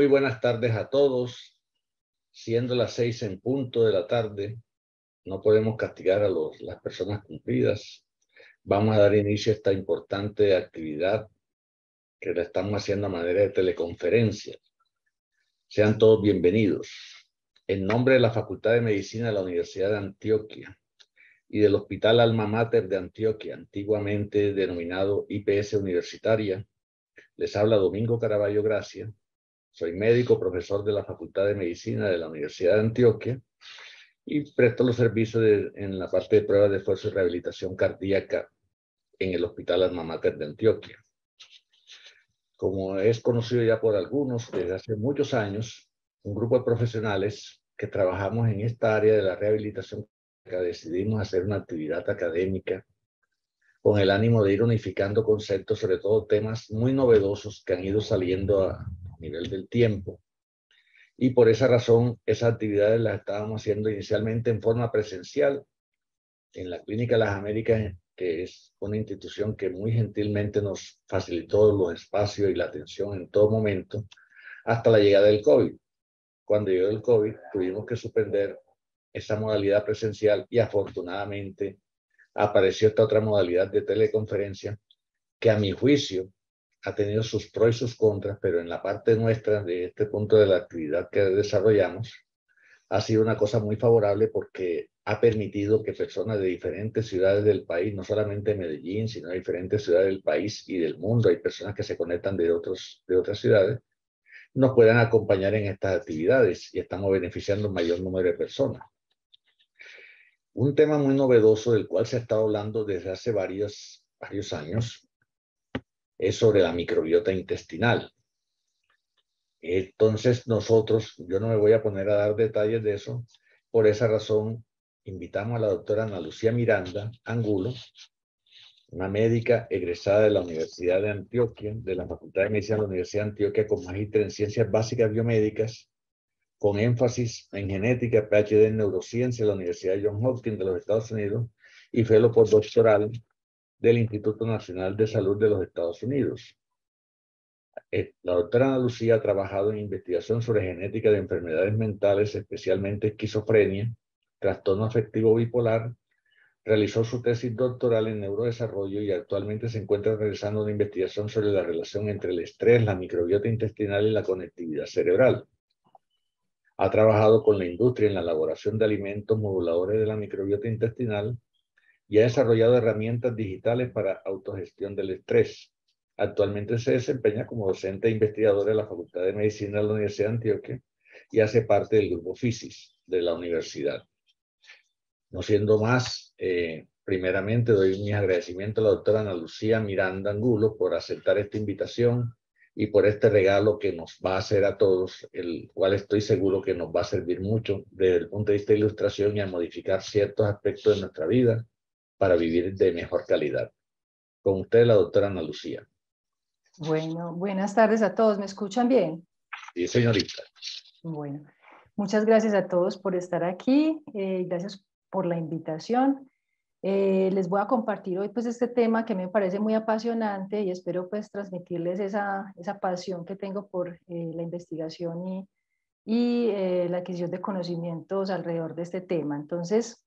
Muy buenas tardes a todos. Siendo las 6 en punto de la tarde, no podemos castigar a las personas cumplidas. Vamos a dar inicio a esta importante actividad que la estamos haciendo a manera de teleconferencia. Sean todos bienvenidos. En nombre de la Facultad de Medicina de la Universidad de Antioquia y del Hospital Alma Mater de Antioquia, antiguamente denominado IPS Universitaria, les habla Domingo Caraballo Gracia. Soy médico, profesor de la Facultad de Medicina de la Universidad de Antioquia y presto los servicios en la parte de pruebas de esfuerzo y rehabilitación cardíaca en el Hospital Alma Mater de Antioquia. Como es conocido ya por algunos, desde hace muchos años, un grupo de profesionales que trabajamos en esta área de la rehabilitación decidimos hacer una actividad académica con el ánimo de ir unificando conceptos, sobre todo temas muy novedosos que han ido saliendo a nivel del tiempo. Y por esa razón, esas actividades las estábamos haciendo inicialmente en forma presencial en la Clínica Las Américas, que es una institución que muy gentilmente nos facilitó los espacios y la atención en todo momento, hasta la llegada del COVID. Cuando llegó el COVID, tuvimos que suspender esa modalidad presencial y afortunadamente apareció esta otra modalidad de teleconferencia que a mi juicio ha tenido sus pros y sus contras, pero en la parte nuestra de este punto de la actividad que desarrollamos ha sido una cosa muy favorable porque ha permitido que personas de diferentes ciudades del país, no solamente Medellín, sino de diferentes ciudades del país y del mundo, hay personas que se conectan de otras ciudades, nos puedan acompañar en estas actividades y estamos beneficiando un mayor número de personas. Un tema muy novedoso del cual se ha estado hablando desde hace varios años es sobre la microbiota intestinal. Entonces yo no me voy a poner a dar detalles de eso. Por esa razón, invitamos a la doctora Ana Lucía Miranda Angulo, una médica egresada de la Universidad de Antioquia, de la Facultad de Medicina de la Universidad de Antioquia, con magíster en Ciencias Básicas Biomédicas, con énfasis en genética, PhD en neurociencia de la Universidad de Johns Hopkins de los Estados Unidos y fellow postdoctoral del Instituto Nacional de Salud de los Estados Unidos. La doctora Ana Lucía ha trabajado en investigación sobre genética de enfermedades mentales, especialmente esquizofrenia, trastorno afectivo bipolar. Realizó su tesis doctoral en neurodesarrollo y actualmente se encuentra realizando una investigación sobre la relación entre el estrés, la microbiota intestinal y la conectividad cerebral. Ha trabajado con la industria en la elaboración de alimentos moduladores de la microbiota intestinal y ha desarrollado herramientas digitales para autogestión del estrés. Actualmente se desempeña como docente e investigador de la Facultad de Medicina de la Universidad de Antioquia y hace parte del grupo FISIS de la universidad. No siendo más, primeramente doy mis agradecimientos a la doctora Ana Lucía Miranda Angulo por aceptar esta invitación y por este regalo que nos va a hacer a todos, el cual estoy seguro que nos va a servir mucho desde el punto de vista de ilustración y a modificar ciertos aspectos de nuestra vida para vivir de mejor calidad. Con usted, la doctora Ana Lucía. Bueno, buenas tardes a todos. ¿Me escuchan bien? Sí, señorita. Bueno, muchas gracias a todos por estar aquí. Gracias por la invitación. Les voy a compartir hoy pues este tema que me parece muy apasionante y espero pues transmitirles esa pasión que tengo por la investigación y la adquisición de conocimientos alrededor de este tema. Entonces,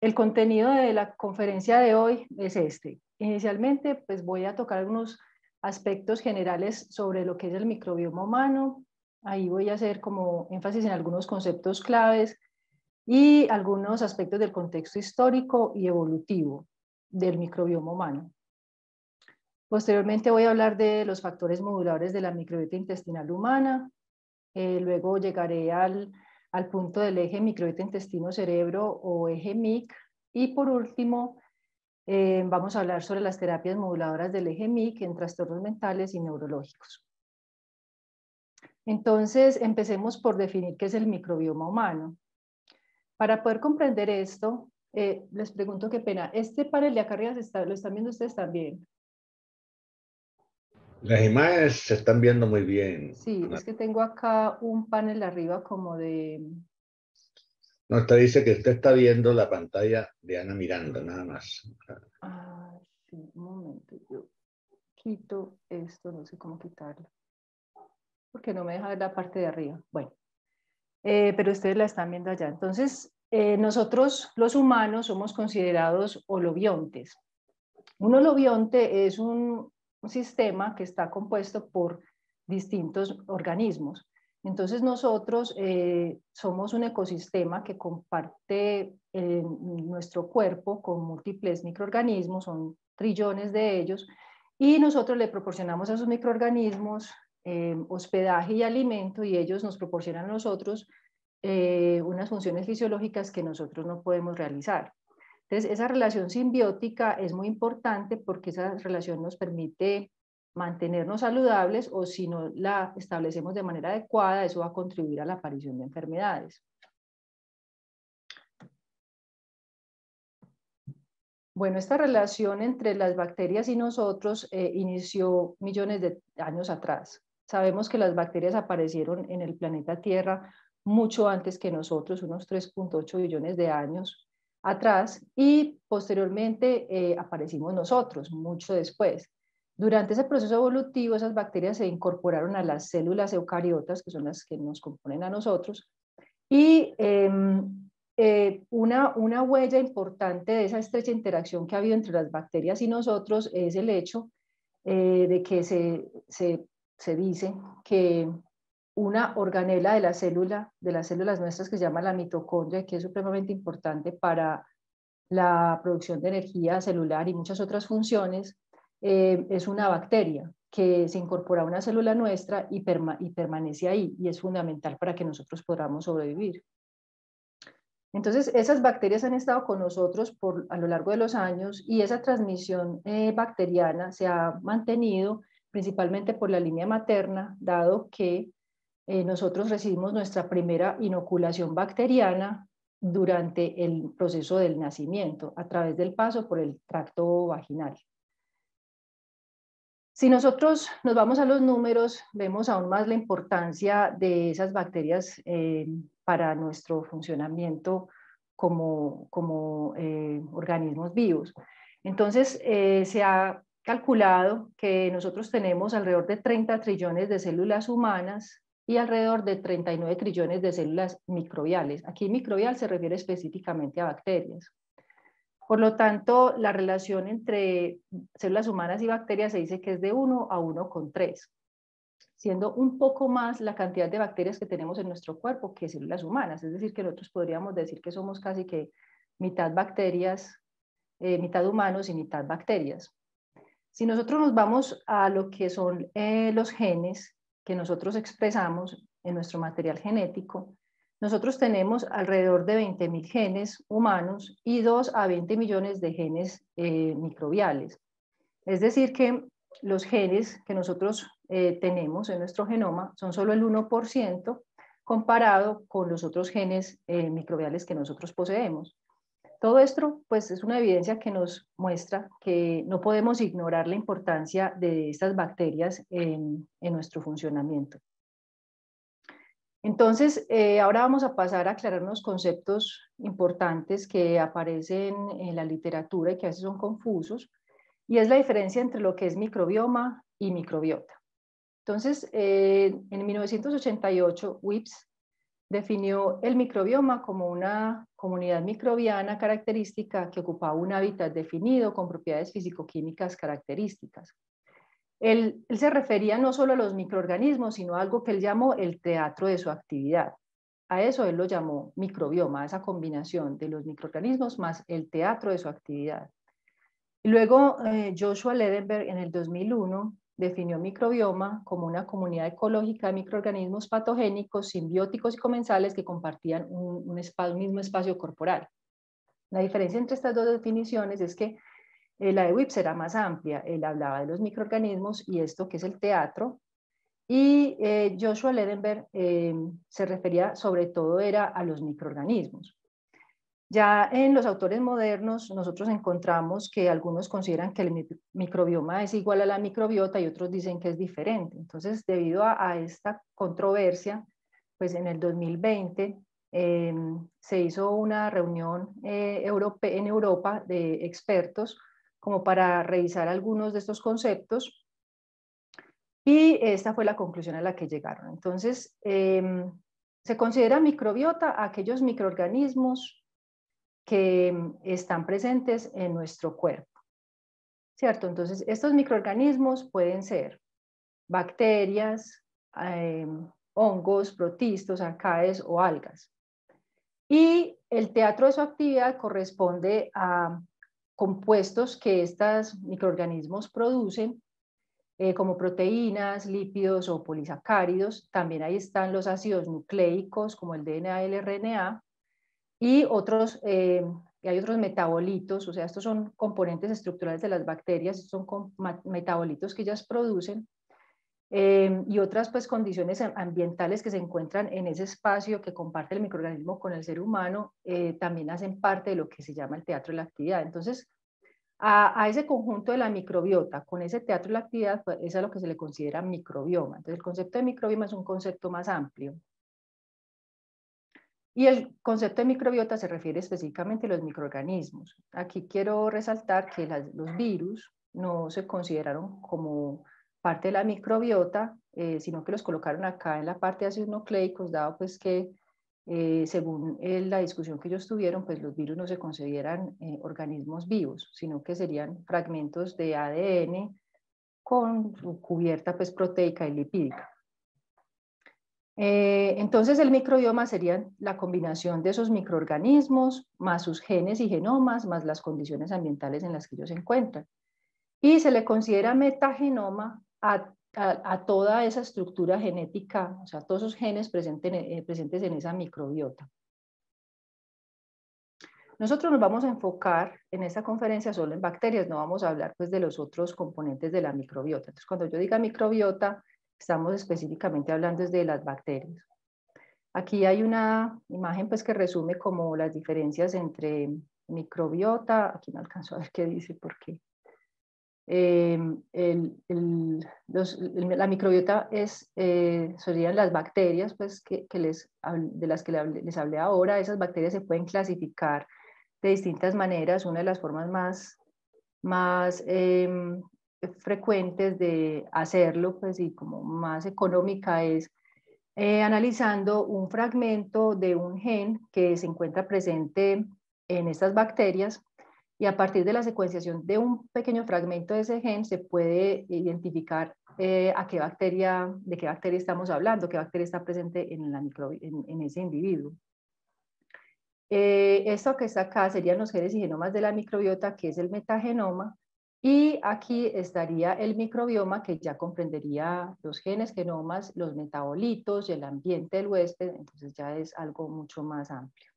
el contenido de la conferencia de hoy es este. Inicialmente, pues voy a tocar algunos aspectos generales sobre lo que es el microbioma humano. Ahí voy a hacer como énfasis en algunos conceptos claves y algunos aspectos del contexto histórico y evolutivo del microbioma humano. Posteriormente voy a hablar de los factores moduladores de la microbiota intestinal humana. Luego llegaré al punto del eje microbiota intestino-cerebro o eje MIC. Y por último, vamos a hablar sobre las terapias moduladoras del eje MIC en trastornos mentales y neurológicos. Entonces, empecemos por definir qué es el microbioma humano. Para poder comprender esto, les pregunto qué pena, ¿este panel de acá arriba lo están viendo ustedes también? Las imágenes se están viendo muy bien. Sí, es que tengo acá un panel arriba como de... No, usted dice que usted está viendo la pantalla de Ana Miranda, nada más. Ah, sí, un momento, yo quito esto, no sé cómo quitarlo. porque no me deja ver la parte de arriba. Bueno, pero ustedes la están viendo allá. Entonces, nosotros los humanos somos considerados holobiontes. Un holobionte es un sistema que está compuesto por distintos organismos. Entonces nosotros somos un ecosistema que comparte nuestro cuerpo con múltiples microorganismos, son trillones de ellos, y nosotros le proporcionamos a esos microorganismos hospedaje y alimento, y ellos nos proporcionan a nosotros unas funciones fisiológicas que nosotros no podemos realizar. Entonces, esa relación simbiótica es muy importante porque esa relación nos permite mantenernos saludables, o si no la establecemos de manera adecuada, eso va a contribuir a la aparición de enfermedades. Bueno, esta relación entre las bacterias y nosotros inició millones de años atrás. Sabemos que las bacterias aparecieron en el planeta Tierra mucho antes que nosotros, unos 3.8 billones de años atrás, y posteriormente aparecimos nosotros, mucho después. Durante ese proceso evolutivo, esas bacterias se incorporaron a las células eucariotas, que son las que nos componen a nosotros, y una huella importante de esa estrecha interacción que ha habido entre las bacterias y nosotros es el hecho de que se dice que una organela de las células nuestras, que se llama la mitocondria, que es supremamente importante para la producción de energía celular y muchas otras funciones, es una bacteria que se incorpora a una célula nuestra y permanece ahí, y es fundamental para que nosotros podamos sobrevivir. Entonces, esas bacterias han estado con nosotros a lo largo de los años, y esa transmisión bacteriana se ha mantenido principalmente por la línea materna, dado que nosotros recibimos nuestra primera inoculación bacteriana durante el proceso del nacimiento, a través del paso por el tracto vaginal. Si nosotros nos vamos a los números, vemos aún más la importancia de esas bacterias para nuestro funcionamiento como organismos vivos. Entonces, se ha calculado que nosotros tenemos alrededor de 30 trillones de células humanas y alrededor de 39 trillones de células microbiales. Aquí microbial se refiere específicamente a bacterias. Por lo tanto, la relación entre células humanas y bacterias se dice que es de 1 a 1,3, siendo un poco más la cantidad de bacterias que tenemos en nuestro cuerpo que células humanas. Es decir, que nosotros podríamos decir que somos casi que mitad bacterias, mitad humanos y mitad bacterias. Si nosotros nos vamos a lo que son los genes que nosotros expresamos en nuestro material genético, nosotros tenemos alrededor de 20.000 genes humanos y 2 a 20 millones de genes microbiales. Es decir, que los genes que nosotros tenemos en nuestro genoma son solo el 1% comparado con los otros genes microbiales que nosotros poseemos. Todo esto, pues, es una evidencia que nos muestra que no podemos ignorar la importancia de estas bacterias en nuestro funcionamiento. Entonces, ahora vamos a pasar a aclarar unos conceptos importantes que aparecen en la literatura y que a veces son confusos, y es la diferencia entre lo que es microbioma y microbiota. Entonces, en 1988, Whipps definió el microbioma como una comunidad microbiana característica que ocupaba un hábitat definido con propiedades físico-químicas características. Él se refería no solo a los microorganismos, sino a algo que él llamó el teatro de su actividad. A eso él lo llamó microbioma, a esa combinación de los microorganismos más el teatro de su actividad. Y luego Joshua Ledenberg en el 2001 definió microbioma como una comunidad ecológica de microorganismos patogénicos, simbióticos y comensales que compartían un mismo espacio corporal. La diferencia entre estas dos definiciones es que la de Whipps era más amplia. Él hablaba de los microorganismos y esto que es el teatro, y Joshua Ledenberg se refería sobre todo era a los microorganismos. Ya en los autores modernos nosotros encontramos que algunos consideran que el microbioma es igual a la microbiota y otros dicen que es diferente. Entonces, debido a esta controversia, pues en el 2020 se hizo una reunión en Europa de expertos como para revisar algunos de estos conceptos, Y esta fue la conclusión a la que llegaron. Entonces, se considera microbiota a aquellos microorganismos que están presentes en nuestro cuerpo, ¿cierto? Entonces, estos microorganismos pueden ser bacterias, hongos, protistos, arcaes o algas. Y el teatro de su actividad corresponde a compuestos que estos microorganismos producen, como proteínas, lípidos o polisacáridos. También ahí están los ácidos nucleicos, como el DNA y el RNA, y hay otros metabolitos, o sea, estos son componentes estructurales de las bacterias, son metabolitos que ellas producen, y otras pues condiciones ambientales que se encuentran en ese espacio que comparte el microorganismo con el ser humano, también hacen parte de lo que se llama el teatro de la actividad. Entonces, a ese conjunto de la microbiota, con ese teatro de la actividad, pues, es a lo que se le considera microbioma. Entonces, el concepto de microbioma es un concepto más amplio. Y el concepto de microbiota se refiere específicamente a los microorganismos. Aquí quiero resaltar que los virus no se consideraron como parte de la microbiota, sino que los colocaron acá en la parte de ácidos nucleicos, dado pues que según la discusión que ellos tuvieron, pues los virus no se consideran organismos vivos, sino que serían fragmentos de ADN con su cubierta pues proteica y lipídica. Entonces el microbioma sería la combinación de esos microorganismos, más sus genes y genomas, más las condiciones ambientales en las que ellos se encuentran. Y se le considera metagenoma a toda esa estructura genética, o sea, todos esos genes presentes en esa microbiota. Nosotros nos vamos a enfocar en esta conferencia solo en bacterias, no vamos a hablar pues de los otros componentes de la microbiota. Entonces, cuando yo diga microbiota, estamos específicamente hablando de las bacterias. Aquí hay una imagen pues que resume como las diferencias entre microbiota, aquí no alcanzo a ver qué dice porque la microbiota serían las bacterias pues, de las que les hablé ahora. Esas bacterias se pueden clasificar de distintas maneras. Una de las formas más frecuentes de hacerlo pues, y como más económica es analizando un fragmento de un gen que se encuentra presente en estas bacterias, y a partir de la secuenciación de un pequeño fragmento de ese gen se puede identificar de qué bacteria estamos hablando, qué bacteria está presente en ese individuo. Esto que está acá serían los genes y genomas de la microbiota, que es el metagenoma, y aquí estaría el microbioma, que ya comprendería los genes, genomas, los metabolitos y el ambiente del huésped. Entonces ya es algo mucho más amplio.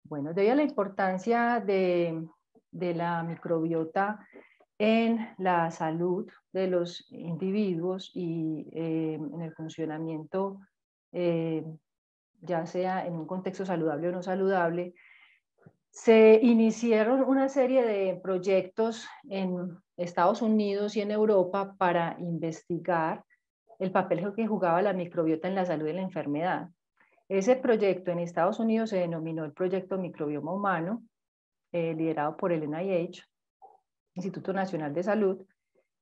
Bueno, debido a la importancia de la microbiota en la salud de los individuos y en el funcionamiento, ya sea en un contexto saludable o no saludable, se iniciaron una serie de proyectos en Estados Unidos y en Europa para investigar el papel que jugaba la microbiota en la salud y la enfermedad. Ese proyecto en Estados Unidos se denominó el Proyecto Microbioma Humano, liderado por el NIH, Instituto Nacional de Salud,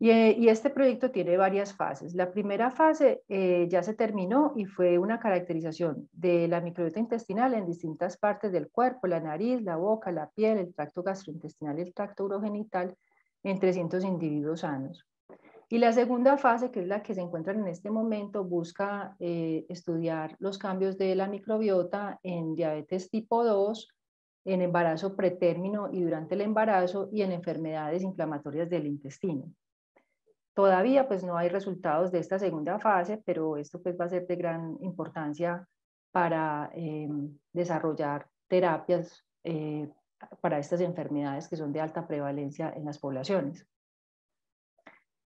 y este proyecto tiene varias fases. La primera fase ya se terminó y fue una caracterización de la microbiota intestinal en distintas partes del cuerpo, la nariz, la boca, la piel, el tracto gastrointestinal y el tracto urogenital en 300 individuos sanos. Y la segunda fase, que es la que se encuentra en este momento, busca estudiar los cambios de la microbiota en diabetes tipo 2, en embarazo pretérmino y durante el embarazo, y en enfermedades inflamatorias del intestino. Todavía pues no hay resultados de esta segunda fase, pero esto pues va a ser de gran importancia para desarrollar terapias para estas enfermedades que son de alta prevalencia en las poblaciones.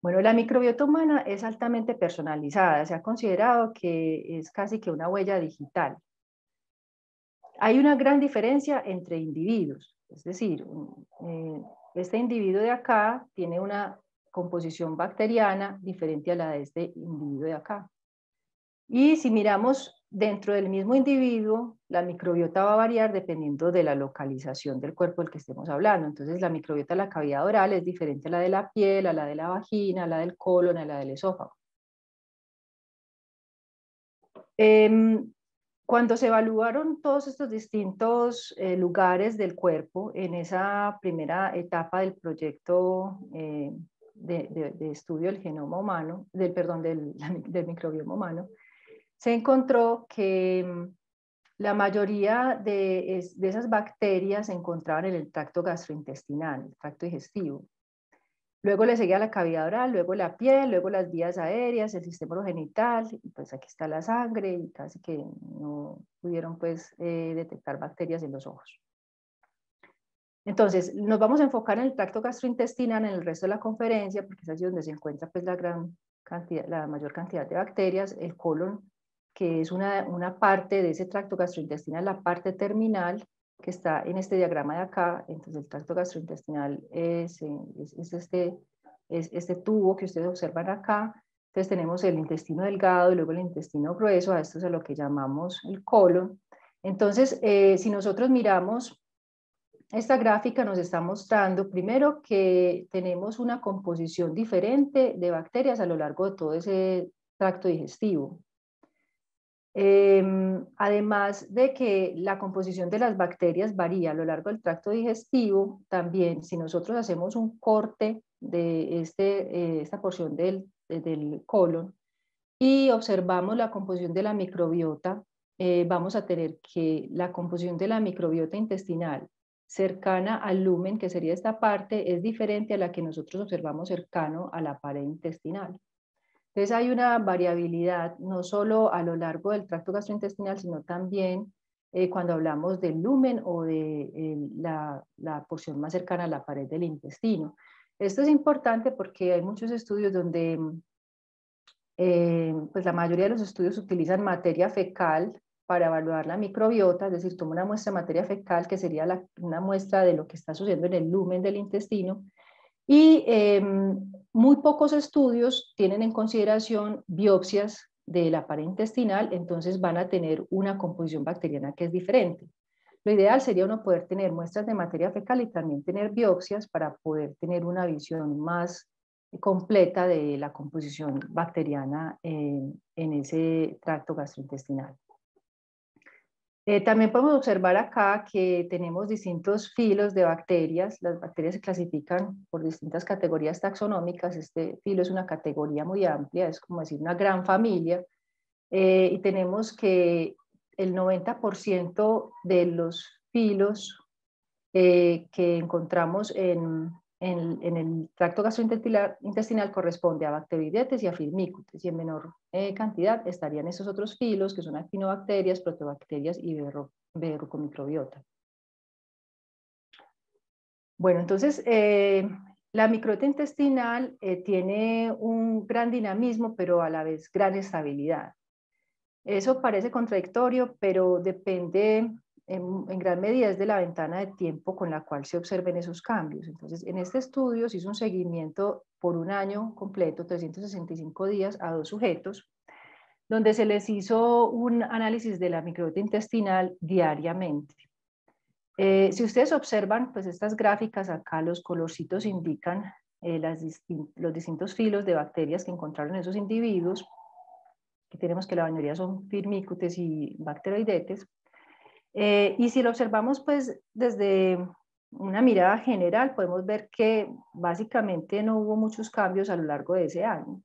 Bueno, la microbiota humana es altamente personalizada. Se ha considerado que es casi que una huella digital. Hay una gran diferencia entre individuos, es decir, este individuo de acá tiene una composición bacteriana diferente a la de este individuo de acá. Y si miramos dentro del mismo individuo, la microbiota va a variar dependiendo de la localización del cuerpo del que estemos hablando. Entonces, la microbiota de la cavidad oral es diferente a la de la piel, a la de la vagina, a la del colon, a la del esófago. Cuando se evaluaron todos estos distintos lugares del cuerpo en esa primera etapa del proyecto de estudio del genoma humano, del microbioma humano, se encontró que la mayoría de esas bacterias se encontraban en el tracto gastrointestinal, el tracto digestivo. Luego le seguía la cavidad oral, luego la piel, luego las vías aéreas, el sistema urogenital, y pues aquí está la sangre, y casi que no pudieron pues detectar bacterias en los ojos. Entonces, nos vamos a enfocar en el tracto gastrointestinal en el resto de la conferencia, porque es allí donde se encuentra pues la mayor cantidad de bacterias, el colon, que es una parte de ese tracto gastrointestinal, la parte terminal, que está en este diagrama de acá. Entonces el tracto gastrointestinal es este tubo que ustedes observan acá. Entonces tenemos el intestino delgado y luego el intestino grueso, a esto es a lo que llamamos el colon. Entonces, si nosotros miramos esta gráfica, nos está mostrando primero que tenemos una composición diferente de bacterias a lo largo de todo ese tracto digestivo. Además de que la composición de las bacterias varía a lo largo del tracto digestivo, también si nosotros hacemos un corte de esta porción del colon y observamos la composición de la microbiota, vamos a tener que la composición de la microbiota intestinal cercana al lumen, que sería esta parte, es diferente a la que nosotros observamos cercano a la pared intestinal. Entonces hay una variabilidad no solo a lo largo del tracto gastrointestinal, sino también cuando hablamos del lumen o de la porción más cercana a la pared del intestino. Esto es importante porque hay muchos estudios donde pues la mayoría de los estudios utilizan materia fecal para evaluar la microbiota, es decir, toma una muestra de materia fecal que sería una muestra de lo que está sucediendo en el lumen del intestino. Y muy pocos estudios tienen en consideración biopsias de la pared intestinal, entonces van a tener una composición bacteriana que es diferente. Lo ideal sería uno poder tener muestras de materia fecal y también tener biopsias para poder tener una visión más completa de la composición bacteriana en ese tracto gastrointestinal. También podemos observar acá que tenemos distintos filos de bacterias. Las bacterias se clasifican por distintas categorías taxonómicas. Este filo es una categoría muy amplia, es como decir una gran familia. Y tenemos que el 90% de los filos que encontramos en el tracto gastrointestinal corresponde a Bacteroidetes y a Firmicutes, y en menor cantidad estarían esos otros filos que son actinobacterias, protobacterias y verrucomicrobiota. Bueno, entonces la microbiota intestinal tiene un gran dinamismo, pero a la vez gran estabilidad. Eso parece contradictorio, pero depende en gran medida es de la ventana de tiempo con la cual se observen esos cambios. Entonces, en este estudio se hizo un seguimiento por un año completo, 365 días, a 2 sujetos, donde se les hizo un análisis de la microbiota intestinal diariamente. Si ustedes observan, pues estas gráficas acá, los colorcitos indican los distintos filos de bacterias que encontraron esos individuos. Aquí tenemos que la mayoría son Firmicutes y Bacteroidetes. Y si lo observamos pues desde una mirada general, podemos ver que básicamente no hubo muchos cambios a lo largo de ese año.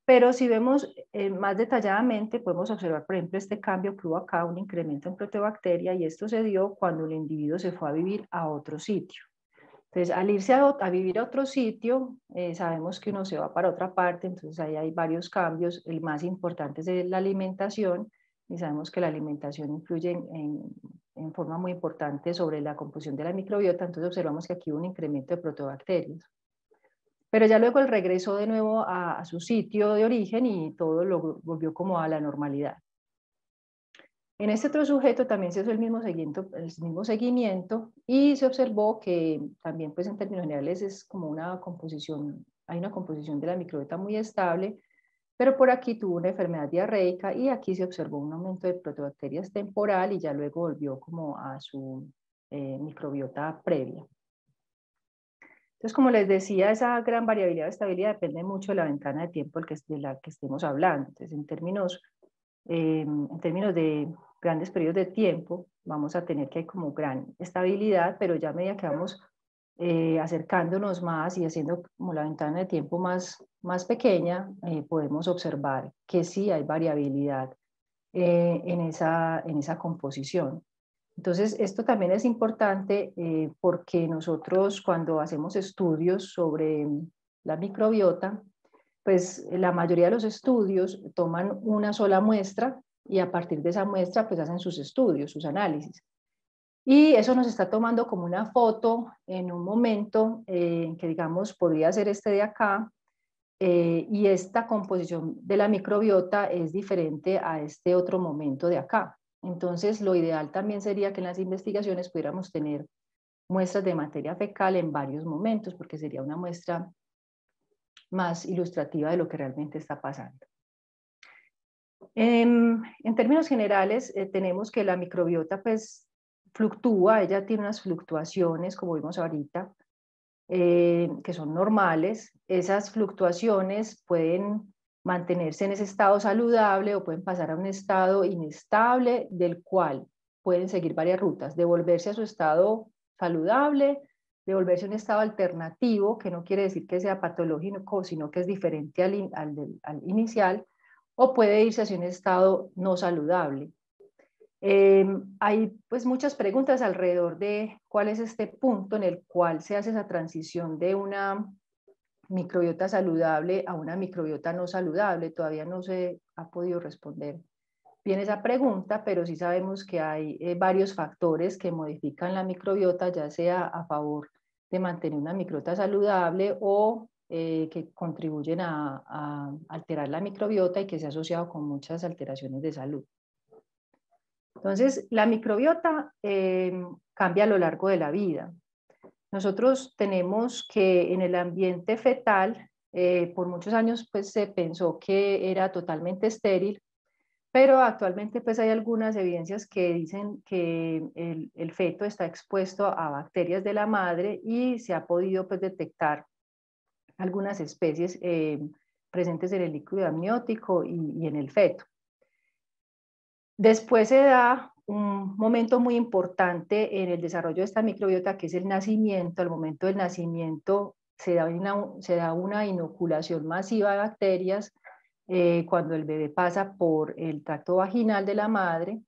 Pero si vemos más detalladamente, podemos observar, por ejemplo, este cambio que hubo acá, un incremento en proteobacteria, y esto se dio cuando el individuo se fue a vivir a otro sitio. Entonces, al irse a vivir a otro sitio, sabemos que uno se va para otra parte, entonces ahí hay varios cambios. El más importante es la alimentación, y sabemos que la alimentación influye en forma muy importante sobre la composición de la microbiota, entonces observamos que aquí hubo un incremento de proteobacterias. Pero ya luego él regresó de nuevo a su sitio de origen y todo lo volvió como a la normalidad. En este otro sujeto también se hizo el mismo seguimiento y se observó que también pues en términos generales es como una composición, hay una composición de la microbiota muy estable, pero por aquí tuvo una enfermedad diarreica y aquí se observó un aumento de protobacterias temporal y ya luego volvió como a su microbiota previa. Entonces, como les decía, esa gran variabilidad de estabilidad depende mucho de la ventana de tiempo de la que estemos hablando. Entonces, en términos de grandes periodos de tiempo, vamos a tener que hay como gran estabilidad, pero ya a medida que vamos acercándonos más y haciendo como la ventana de tiempo más pequeña, podemos observar que sí hay variabilidad en esa composición. Entonces, esto también es importante porque nosotros cuando hacemos estudios sobre la microbiota, pues la mayoría de los estudios toman una sola muestra y a partir de esa muestra pues hacen sus estudios, sus análisis. Y eso nos está tomando como una foto en un momento que digamos podría ser este de acá, y esta composición de la microbiota es diferente a este otro momento de acá. Entonces, lo ideal también sería que en las investigaciones pudiéramos tener muestras de materia fecal en varios momentos, porque sería una muestra más ilustrativa de lo que realmente está pasando. En términos generales, tenemos que la microbiota pues fluctúa, ella tiene unas fluctuaciones, como vimos ahorita, que son normales. Esas fluctuaciones pueden mantenerse en ese estado saludable o pueden pasar a un estado inestable del cual pueden seguir varias rutas, devolverse a su estado saludable, devolverse a un estado alternativo, que no quiere decir que sea patológico, sino que es diferente al inicial, o puede irse hacia un estado no saludable. Hay pues muchas preguntas alrededor de cuál es este punto en el cual se hace esa transición de una microbiota saludable a una microbiota no saludable. Todavía no se ha podido responder bien esa pregunta, pero sí sabemos que hay varios factores que modifican la microbiota, ya sea a favor de mantener una microbiota saludable o que contribuyen a alterar la microbiota y que se ha asociado con muchas alteraciones de salud. Entonces, la microbiota cambia a lo largo de la vida. Nosotros tenemos que en el ambiente fetal, por muchos años pues, se pensó que era totalmente estéril, pero actualmente pues, hay algunas evidencias que dicen que el feto está expuesto a bacterias de la madre y se ha podido pues, detectar algunas especies presentes en el líquido amniótico y en el feto. Después se da un momento muy importante en el desarrollo de esta microbiota, que es el nacimiento. Al momento del nacimiento se da una inoculación masiva de bacterias cuando el bebé pasa por el tracto vaginal de la madre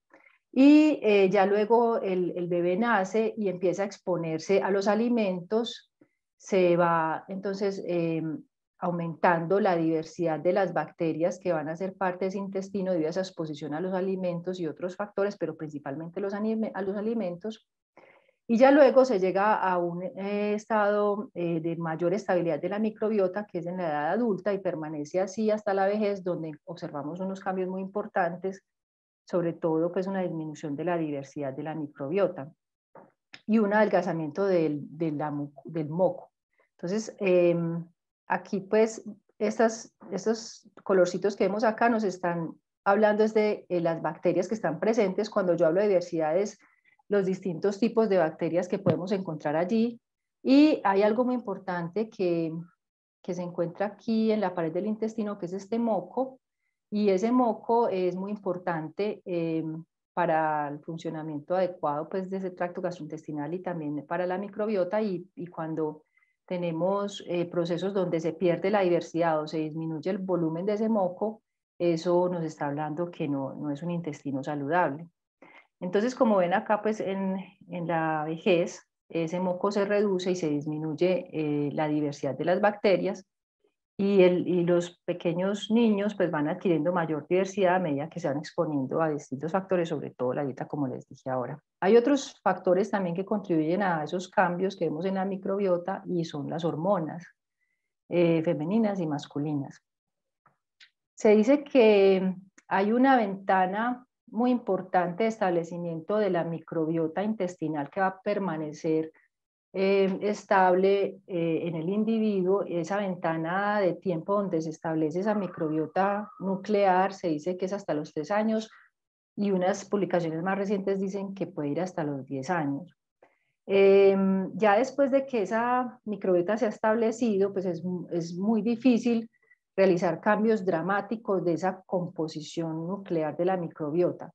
y ya luego el bebé nace y empieza a exponerse a los alimentos. Se va entonces aumentando la diversidad de las bacterias que van a ser parte de ese intestino debido a esa exposición a los alimentos y otros factores, pero principalmente a los alimentos. Y ya luego se llega a un estado de mayor estabilidad de la microbiota, que es en la edad adulta y permanece así hasta la vejez, donde observamos unos cambios muy importantes, sobre todo pues una disminución de la diversidad de la microbiota y un adelgazamiento del moco. Entonces, aquí pues estos colorcitos que vemos acá nos están hablando desde las bacterias que están presentes. Cuando yo hablo de diversidades, los distintos tipos de bacterias que podemos encontrar allí. Y hay algo muy importante que se encuentra aquí en la pared del intestino, que es este moco, y ese moco es muy importante para el funcionamiento adecuado pues, de ese tracto gastrointestinal y también para la microbiota, y cuando tenemos procesos donde se pierde la diversidad o se disminuye el volumen de ese moco, eso nos está hablando que no es un intestino saludable. Entonces, como ven acá, pues en la vejez, ese moco se reduce y se disminuye la diversidad de las bacterias y los pequeños niños pues van adquiriendo mayor diversidad a medida que se van exponiendo a distintos factores, sobre todo la dieta, como les dije ahora. Hay otros factores también que contribuyen a esos cambios que vemos en la microbiota y son las hormonas femeninas y masculinas. Se dice que hay una ventana muy importante de establecimiento de la microbiota intestinal que va a permanecer estable en el individuo, esa ventana de tiempo donde se establece esa microbiota nuclear, se dice que es hasta los 3 años, y unas publicaciones más recientes dicen que puede ir hasta los 10 años. Ya después de que esa microbiota se ha establecido, pues es muy difícil realizar cambios dramáticos de esa composición nuclear de la microbiota.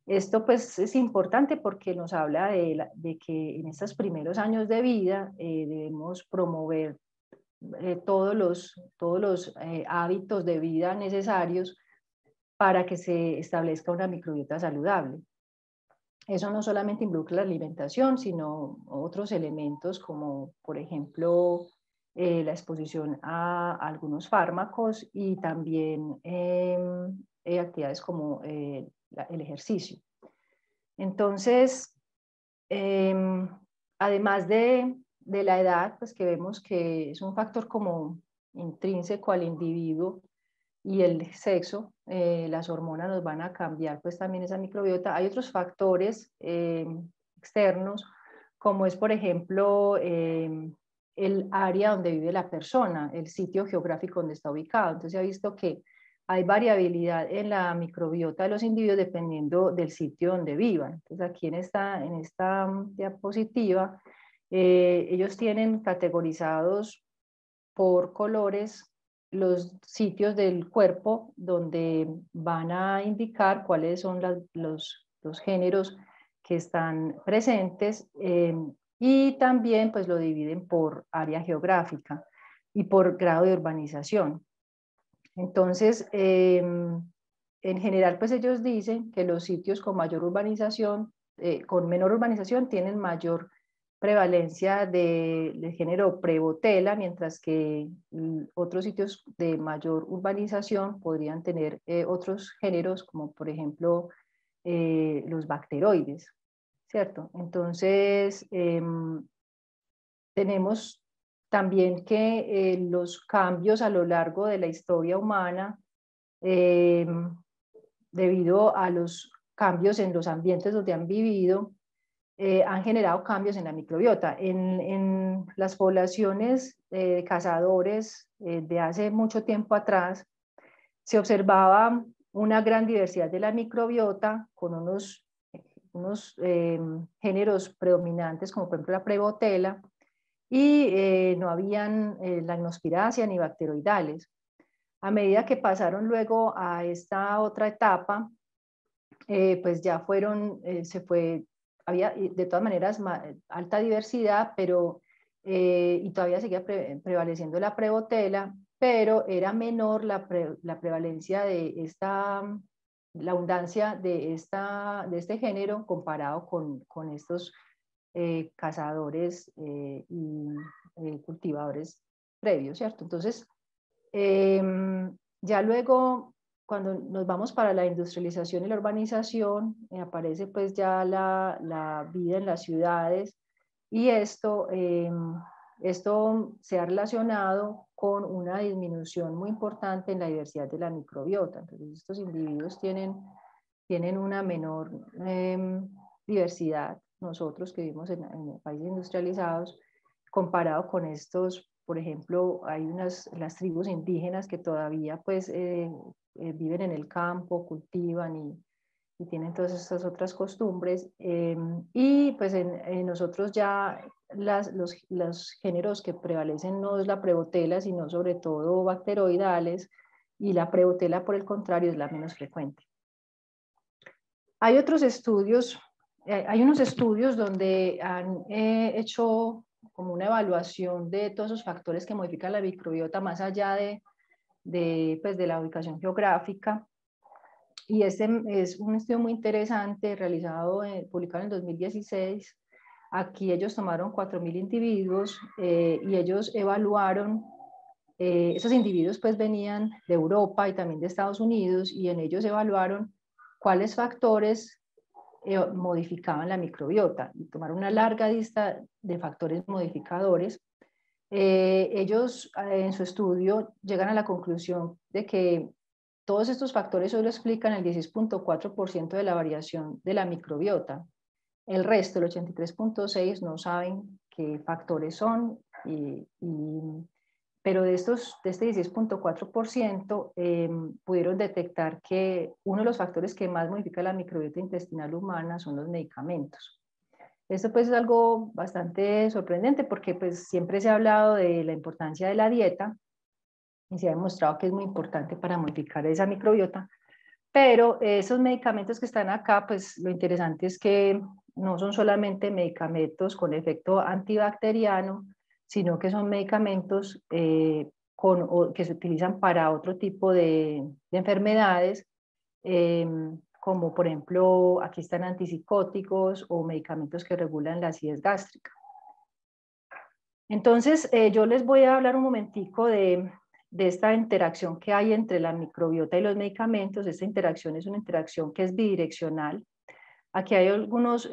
Esto pues es importante porque nos habla de que en estos primeros años de vida debemos promover todos los hábitos de vida necesarios para que se establezca una microbiota saludable. Eso no solamente involucra la alimentación, sino otros elementos como, por ejemplo, la exposición a algunos fármacos y también actividades como el ejercicio. Entonces, además de la edad, pues que vemos que es un factor como intrínseco al individuo, y el sexo, las hormonas nos van a cambiar pues también esa microbiota. Hay otros factores externos, como es por ejemplo el área donde vive la persona, el sitio geográfico donde está ubicado. Entonces se ha visto que hay variabilidad en la microbiota de los individuos dependiendo del sitio donde vivan. Entonces aquí en esta diapositiva, ellos tienen categorizados por colores los sitios del cuerpo donde van a indicar cuáles son los géneros que están presentes, y también pues lo dividen por área geográfica y por grado de urbanización. Entonces, en general pues ellos dicen que los sitios con mayor urbanización, con menor urbanización tienen mayor prevalencia del género Prevotella, mientras que otros sitios de mayor urbanización podrían tener otros géneros, como por ejemplo los bacteroides, ¿cierto? Entonces, tenemos también que los cambios a lo largo de la historia humana, debido a los cambios en los ambientes donde han vivido, han generado cambios en la microbiota. En las poblaciones de cazadores de hace mucho tiempo atrás, se observaba una gran diversidad de la microbiota con unos géneros predominantes, como por ejemplo la Prevotella, y no habían Limnospiraceae ni bacteroidales. A medida que pasaron luego a esta otra etapa, pues ya había de todas maneras alta diversidad, pero, y todavía seguía prevaleciendo la Prevotella, pero era menor la prevalencia de la abundancia de este género comparado con estos cazadores y cultivadores previos, ¿cierto? Entonces, ya luego, cuando nos vamos para la industrialización y la urbanización, aparece pues ya la vida en las ciudades, y esto se ha relacionado con una disminución muy importante en la diversidad de la microbiota. Entonces estos individuos tienen una menor diversidad, nosotros que vivimos en países industrializados, comparado con estos. Por ejemplo, hay las tribus indígenas que todavía pues viven en el campo, cultivan y tienen todas estas otras costumbres, y pues en nosotros ya los géneros que prevalecen no es la Prevotella, sino sobre todo bacteroidales, y la Prevotella por el contrario es la menos frecuente. Hay otros estudios, hay unos estudios donde han hecho como una evaluación de todos esos factores que modifican la microbiota más allá pues de la ubicación geográfica. Y este es un estudio muy interesante realizado, publicado en el 2016. Aquí ellos tomaron 4.000 individuos y ellos evaluaron, esos individuos pues venían de Europa y también de Estados Unidos, y en ellos evaluaron cuáles factores modificaban la microbiota, y tomaron una larga lista de factores modificadores. Ellos en su estudio llegan a la conclusión de que todos estos factores solo explican el 16.4% de la variación de la microbiota. El resto, el 83.6%, no saben qué factores son, pero de este 16.4% pudieron detectar que uno de los factores que más modifica la microbiota intestinal humana son los medicamentos. Esto pues es algo bastante sorprendente porque pues siempre se ha hablado de la importancia de la dieta y se ha demostrado que es muy importante para modificar esa microbiota, pero esos medicamentos que están acá, pues lo interesante es que no son solamente medicamentos con efecto antibacteriano, sino que son medicamentos que se utilizan para otro tipo de enfermedades, como por ejemplo, aquí están antipsicóticos o medicamentos que regulan la acidez gástrica. Entonces, yo les voy a hablar un momentico de esta interacción que hay entre la microbiota y los medicamentos. Esta interacción es una interacción que es bidireccional. Aquí hay algunos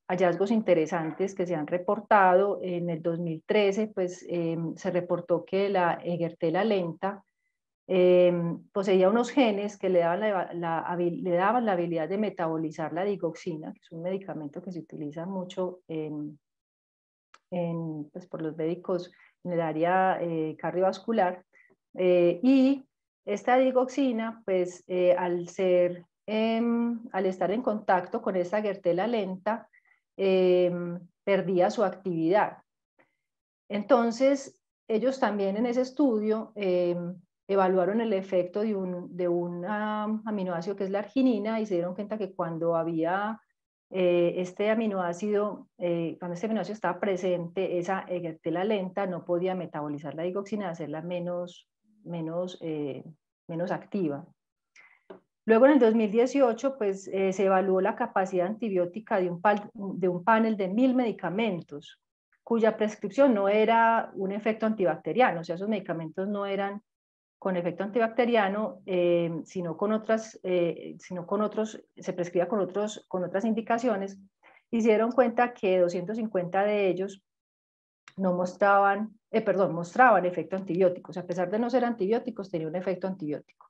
hallazgos interesantes que se han reportado. En el 2013, pues, se reportó que la Egertela lenta poseía unos genes que le daban la habilidad de metabolizar la digoxina, que es un medicamento que se utiliza mucho pues, por los médicos en el área cardiovascular. Y esta digoxina, pues al estar en contacto con esta Egertela lenta, perdía su actividad. Entonces, ellos también en ese estudio evaluaron el efecto de un aminoácido que es la arginina y se dieron cuenta que cuando había este aminoácido estaba presente, esa Egertela lenta no podía metabolizar la digoxina, hacerla menos activa. Luego en el 2018 pues, se evaluó la capacidad antibiótica de un panel de 1000 medicamentos, cuya prescripción no era un efecto antibacteriano, o sea, esos medicamentos no eran con efecto antibacteriano, sino con otros, se prescribía con otras indicaciones, y se dieron cuenta que 250 de ellos mostraban efecto antibiótico, o sea, a pesar de no ser antibióticos, tenía un efecto antibiótico.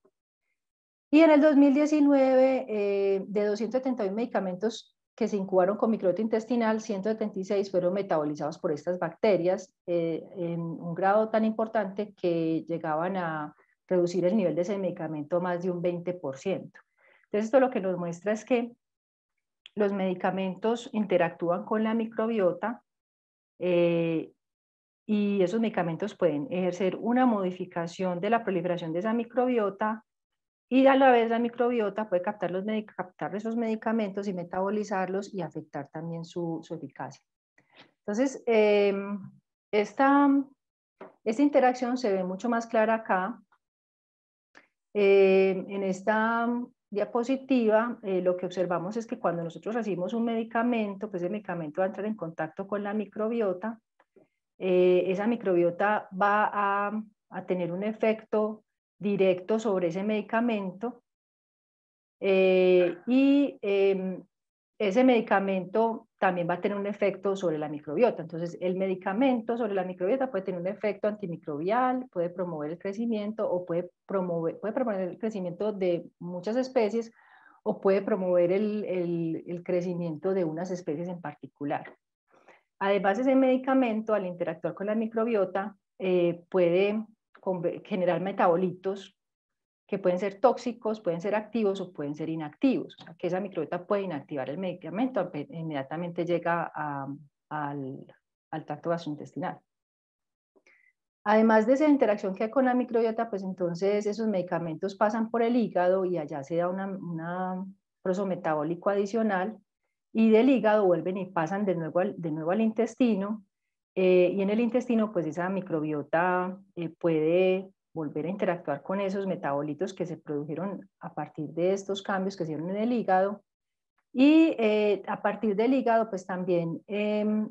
Y en el 2019, de 271 medicamentos que se incubaron con microbiota intestinal, 176 fueron metabolizados por estas bacterias en un grado tan importante que llegaban a reducir el nivel de ese medicamento a más de un 20%. Entonces, esto lo que nos muestra es que los medicamentos interactúan con la microbiota y esos medicamentos pueden ejercer una modificación de la proliferación de esa microbiota, y a la vez la microbiota puede captar esos medicamentos y metabolizarlos y afectar también su eficacia. Entonces, esta interacción se ve mucho más clara acá. En esta diapositiva, lo que observamos es que cuando nosotros recibimos un medicamento, pues el medicamento va a entrar en contacto con la microbiota. Esa microbiota va a tener un efecto directo sobre ese medicamento y ese medicamento también va a tener un efecto sobre la microbiota. Entonces, el medicamento sobre la microbiota puede tener un efecto antimicrobial, puede promover el crecimiento o puede promover el crecimiento de muchas especies o puede promover el crecimiento de unas especies en particular. Además, ese medicamento, al interactuar con la microbiota, puede generar metabolitos que pueden ser tóxicos, pueden ser activos o pueden ser inactivos. O sea, que esa microbiota puede inactivar el medicamento, inmediatamente llega al tracto gastrointestinal. Además de esa interacción que hay con la microbiota, pues entonces esos medicamentos pasan por el hígado y allá se da un proceso metabólico adicional, y del hígado vuelven y pasan de nuevo al intestino, y en el intestino pues esa microbiota puede volver a interactuar con esos metabolitos que se produjeron a partir de estos cambios que se dieron en el hígado, y a partir del hígado pues también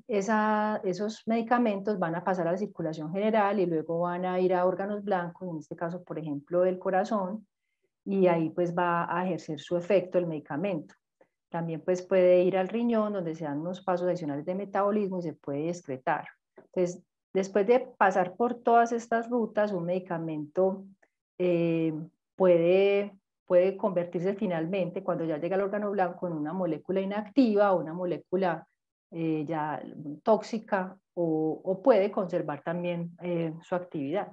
esos medicamentos van a pasar a la circulación general y luego van a ir a órganos blancos, en este caso por ejemplo el corazón, y ahí pues va a ejercer su efecto el medicamento. También pues puede ir al riñón, donde se dan unos pasos adicionales de metabolismo y se puede excretar. Entonces, después de pasar por todas estas rutas, un medicamento puede puede convertirse finalmente, cuando ya llega al órgano blanco, en una molécula inactiva o una molécula ya tóxica, o puede conservar también su actividad.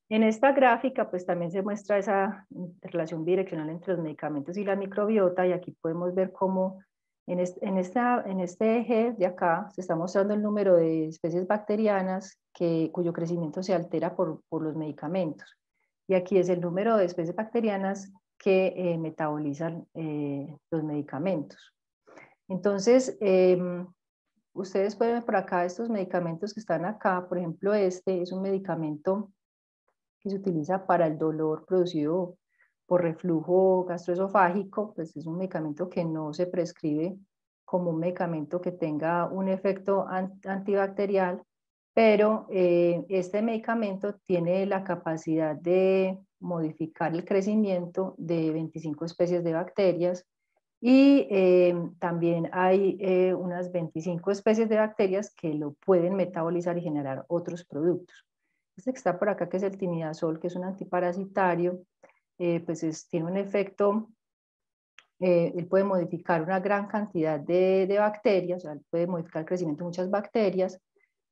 En esta gráfica pues también se muestra esa relación bidireccional entre los medicamentos y la microbiota, y aquí podemos ver cómo en este eje de acá se está mostrando el número de especies bacterianas cuyo crecimiento se altera por los medicamentos. Y aquí es el número de especies bacterianas que metabolizan los medicamentos. Entonces, ustedes pueden ver por acá estos medicamentos que están acá. Por ejemplo, este es un medicamento que se utiliza para el dolor producido por reflujo gastroesofágico. Pues es un medicamento que no se prescribe como un medicamento que tenga un efecto antibacterial, pero este medicamento tiene la capacidad de modificar el crecimiento de 25 especies de bacterias, y también hay unas 25 especies de bacterias que lo pueden metabolizar y generar otros productos. Este que está por acá, que es el timidazol, que es un antiparasitario, pues tiene un efecto, él puede modificar una gran cantidad de bacterias, o sea, él puede modificar el crecimiento de muchas bacterias,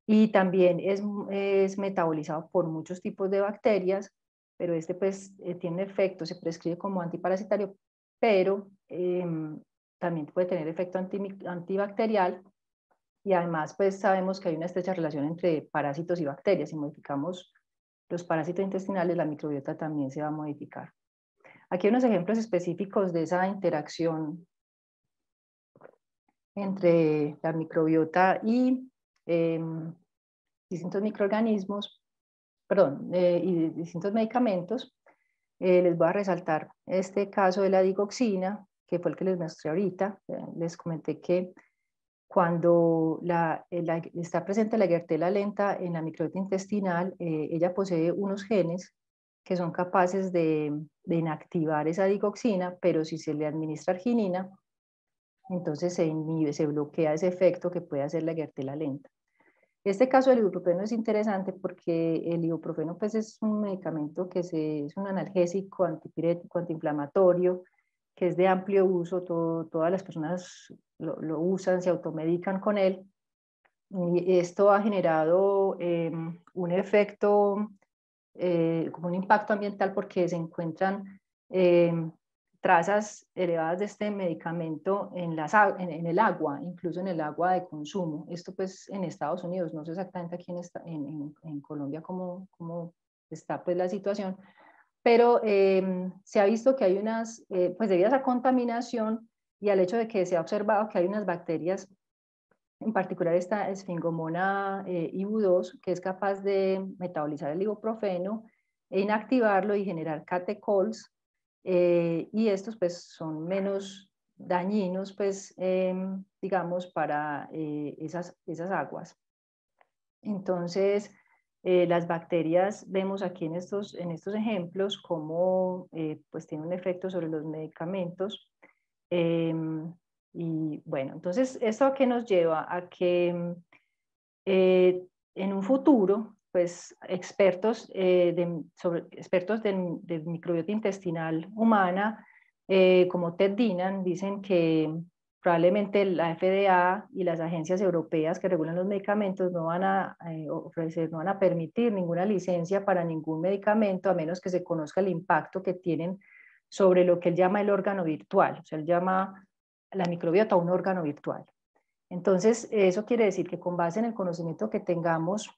y también es metabolizado por muchos tipos de bacterias, pero este pues tiene efecto, se prescribe como antiparasitario, pero también puede tener efecto antibacterial, y además pues sabemos que hay una estrecha relación entre parásitos y bacterias. Si modificamos los parásitos intestinales, la microbiota también se va a modificar. Aquí hay unos ejemplos específicos de esa interacción entre la microbiota y distintos microorganismos, y distintos medicamentos. Les voy a resaltar este caso de la digoxina, que fue el que les mostré ahorita. Les comenté que cuando está presente la Egeritella lenta en la microbiota intestinal, ella posee unos genes que son capaces de inactivar esa digoxina, pero si se le administra arginina, entonces se inhibe, se bloquea ese efecto que puede hacer la Egeritella lenta. Este caso del ibuprofeno es interesante porque el ibuprofeno pues, es un medicamento que es un analgésico, antipirético, antiinflamatorio, que es de amplio uso. Todas las personas lo usan, se automedican con él, y esto ha generado un efecto, como un impacto ambiental, porque se encuentran trazas elevadas de este medicamento en el agua, incluso en el agua de consumo. Esto pues en Estados Unidos, no sé exactamente aquí en Colombia cómo está pues la situación, pero se ha visto que hay pues debido a esa contaminación y al hecho de que se ha observado que hay unas bacterias, en particular esta Sphingomona IBU2, que es capaz de metabolizar el ibuprofeno e inactivarlo y generar catecols, y estos pues son menos dañinos pues digamos para esas aguas. Entonces las bacterias, vemos aquí en estos ejemplos cómo pues tienen un efecto sobre los medicamentos. Y bueno, entonces, ¿esto a qué nos lleva? A que en un futuro, pues expertos, expertos de microbiota intestinal humana, como Ted Dinan, dicen que probablemente la FDA y las agencias europeas que regulan los medicamentos no van a ofrecer, no van a permitir ninguna licencia para ningún medicamento, a menos que se conozca el impacto que tienen sobre lo que él llama el órgano virtual. O sea, él llama la microbiota un órgano virtual. Entonces, eso quiere decir que con base en el conocimiento que tengamos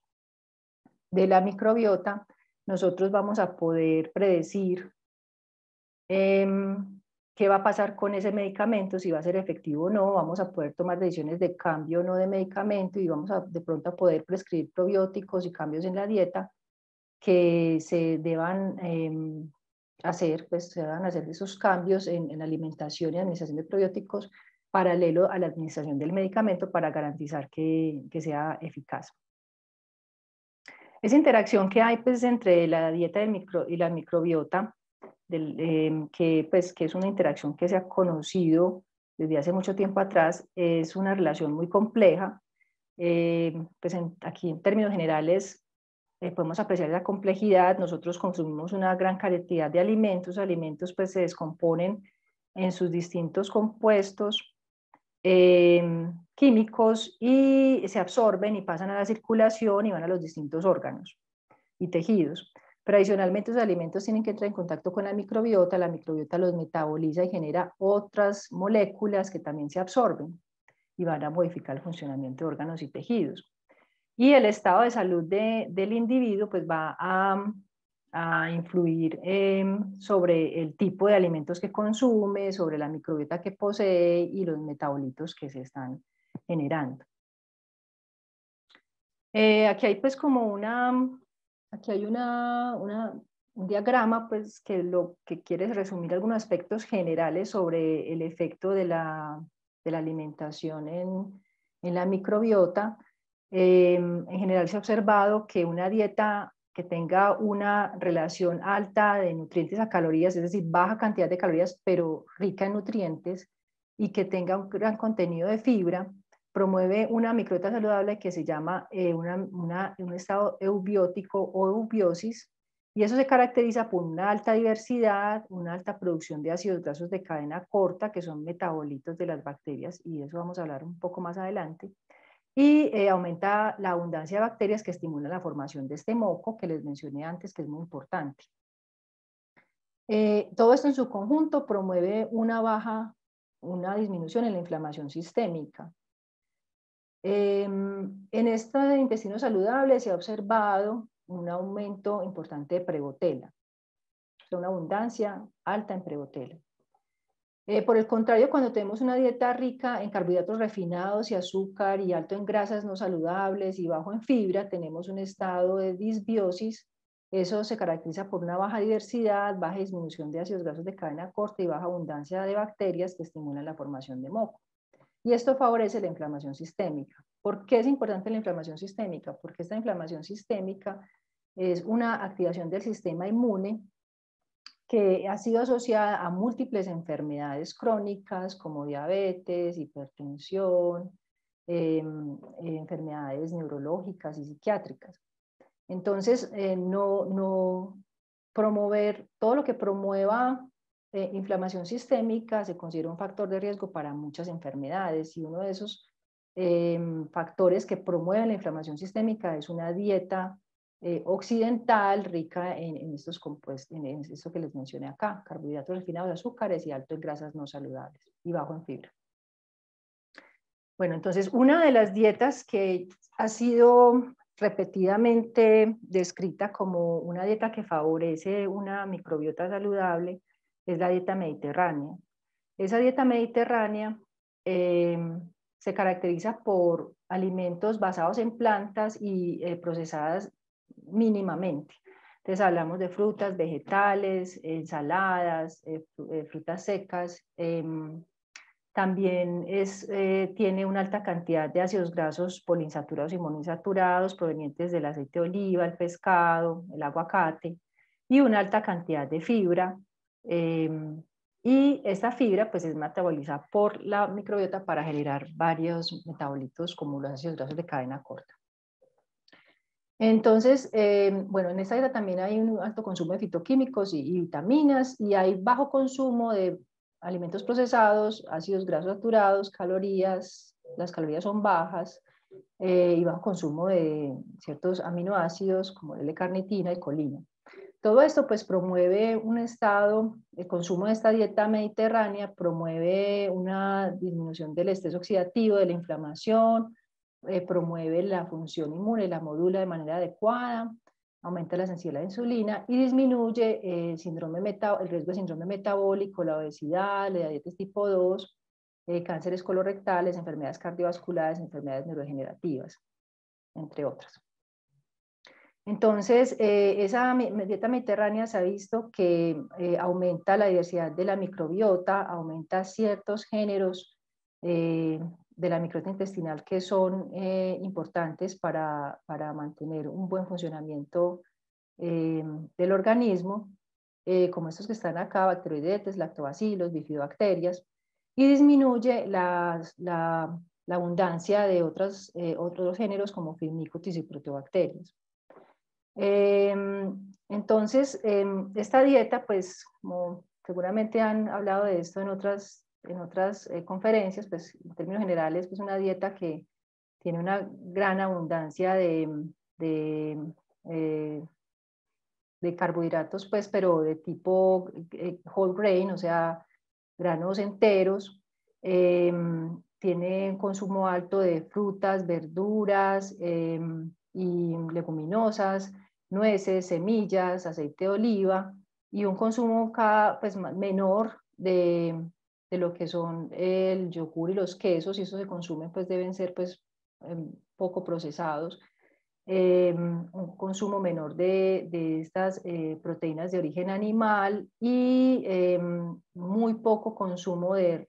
de la microbiota, nosotros vamos a poder predecir qué va a pasar con ese medicamento, si va a ser efectivo o no. Vamos a poder tomar decisiones de cambio o no de medicamento, y vamos de pronto a poder prescribir probióticos y cambios en la dieta que se deban hacer, pues se deban hacer esos cambios en la alimentación y administración de probióticos paralelo a la administración del medicamento, para garantizar que sea eficaz. Esa interacción que hay pues, entre la dieta y la microbiota, que es una interacción que se ha conocido desde hace mucho tiempo atrás, es una relación muy compleja. Pues aquí en términos generales podemos apreciar la complejidad. Nosotros consumimos una gran cantidad de alimentos. Alimentos pues se descomponen en sus distintos compuestos químicos y se absorben y pasan a la circulación y van a los distintos órganos y tejidos. Pero adicionalmente los alimentos tienen que entrar en contacto con la microbiota los metaboliza y genera otras moléculas que también se absorben y van a modificar el funcionamiento de órganos y tejidos. Y el estado de salud del individuo pues va a influir sobre el tipo de alimentos que consume, sobre la microbiota que posee y los metabolitos que se están generando. Aquí hay pues como aquí hay un diagrama pues que lo que quiere resumir algunos aspectos generales sobre el efecto de la alimentación en la microbiota. En general se ha observado que una dieta que tenga una relación alta de nutrientes a calorías, es decir, baja cantidad de calorías, pero rica en nutrientes, y que tenga un gran contenido de fibra, promueve una microbiota saludable que se llama un estado eubiótico o eubiosis, y eso se caracteriza por una alta diversidad, una alta producción de ácidos grasos de cadena corta, que son metabolitos de las bacterias, y de eso vamos a hablar un poco más adelante, y aumenta la abundancia de bacterias que estimulan la formación de este moco que les mencioné antes, que es muy importante. Todo esto en su conjunto promueve una disminución en la inflamación sistémica. En este intestino saludable se ha observado un aumento importante de prebotela, una abundancia alta en prebotela. Por el contrario, cuando tenemos una dieta rica en carbohidratos refinados y azúcar y alto en grasas no saludables y bajo en fibra, tenemos un estado de disbiosis. Eso se caracteriza por una baja diversidad, baja disminución de ácidos grasos de cadena corta y baja abundancia de bacterias que estimulan la formación de moco. Y esto favorece la inflamación sistémica. ¿Por qué es importante la inflamación sistémica? Porque esta inflamación sistémica es una activación del sistema inmune que ha sido asociada a múltiples enfermedades crónicas como diabetes, hipertensión, enfermedades neurológicas y psiquiátricas. Entonces, no promover todo lo que promueva inflamación sistémica se considera un factor de riesgo para muchas enfermedades, y uno de esos factores que promueven la inflamación sistémica es una dieta occidental rica en estos compuestos, en esto que les mencioné acá: carbohidratos refinados, azúcares y alto en grasas no saludables y bajo en fibra. Bueno, entonces una de las dietas que ha sido repetidamente descrita como una dieta que favorece una microbiota saludable es la dieta mediterránea. Esa dieta mediterránea se caracteriza por alimentos basados en plantas y procesadas mínimamente. Entonces hablamos de frutas, vegetales, ensaladas, frutas secas. También tiene una alta cantidad de ácidos grasos poliinsaturados y monoinsaturados provenientes del aceite de oliva, el pescado, el aguacate, y una alta cantidad de fibra. Y esta fibra pues es metabolizada por la microbiota para generar varios metabolitos como los ácidos grasos de cadena corta. Entonces, bueno, en esta dieta también hay un alto consumo de fitoquímicos y vitaminas, y hay bajo consumo de alimentos procesados, ácidos grasos saturados, calorías, las calorías son bajas, y bajo consumo de ciertos aminoácidos como L-carnitina y colina. Todo esto pues promueve un estado, el consumo de esta dieta mediterránea promueve una disminución del estrés oxidativo, de la inflamación, promueve la función inmune, la modula de manera adecuada, aumenta la sensibilidad a la insulina y disminuye el riesgo de síndrome metabólico, la obesidad, la diabetes tipo 2, cánceres colorectales, enfermedades cardiovasculares, enfermedades neurodegenerativas, entre otras. Entonces, esa dieta mediterránea se ha visto que aumenta la diversidad de la microbiota, aumenta ciertos géneros de la microbiota intestinal que son importantes para mantener un buen funcionamiento del organismo, como estos que están acá: bacteroidetes, lactobacilos, bifidobacterias, y disminuye la abundancia de otros géneros como firmicutes y proteobacterias. Entonces, esta dieta, pues, como seguramente han hablado de esto en otras conferencias, pues, en términos generales, pues, una dieta que tiene una gran abundancia de, eh, de carbohidratos, pues, pero de tipo whole grain, o sea, granos enteros. Tiene un consumo alto de frutas, verduras y leguminosas, nueces, semillas, aceite de oliva y un consumo pues, menor de lo que son el yogur y los quesos, y eso se consumen, pues deben ser pues poco procesados. Un consumo menor de estas proteínas de origen animal y muy poco consumo de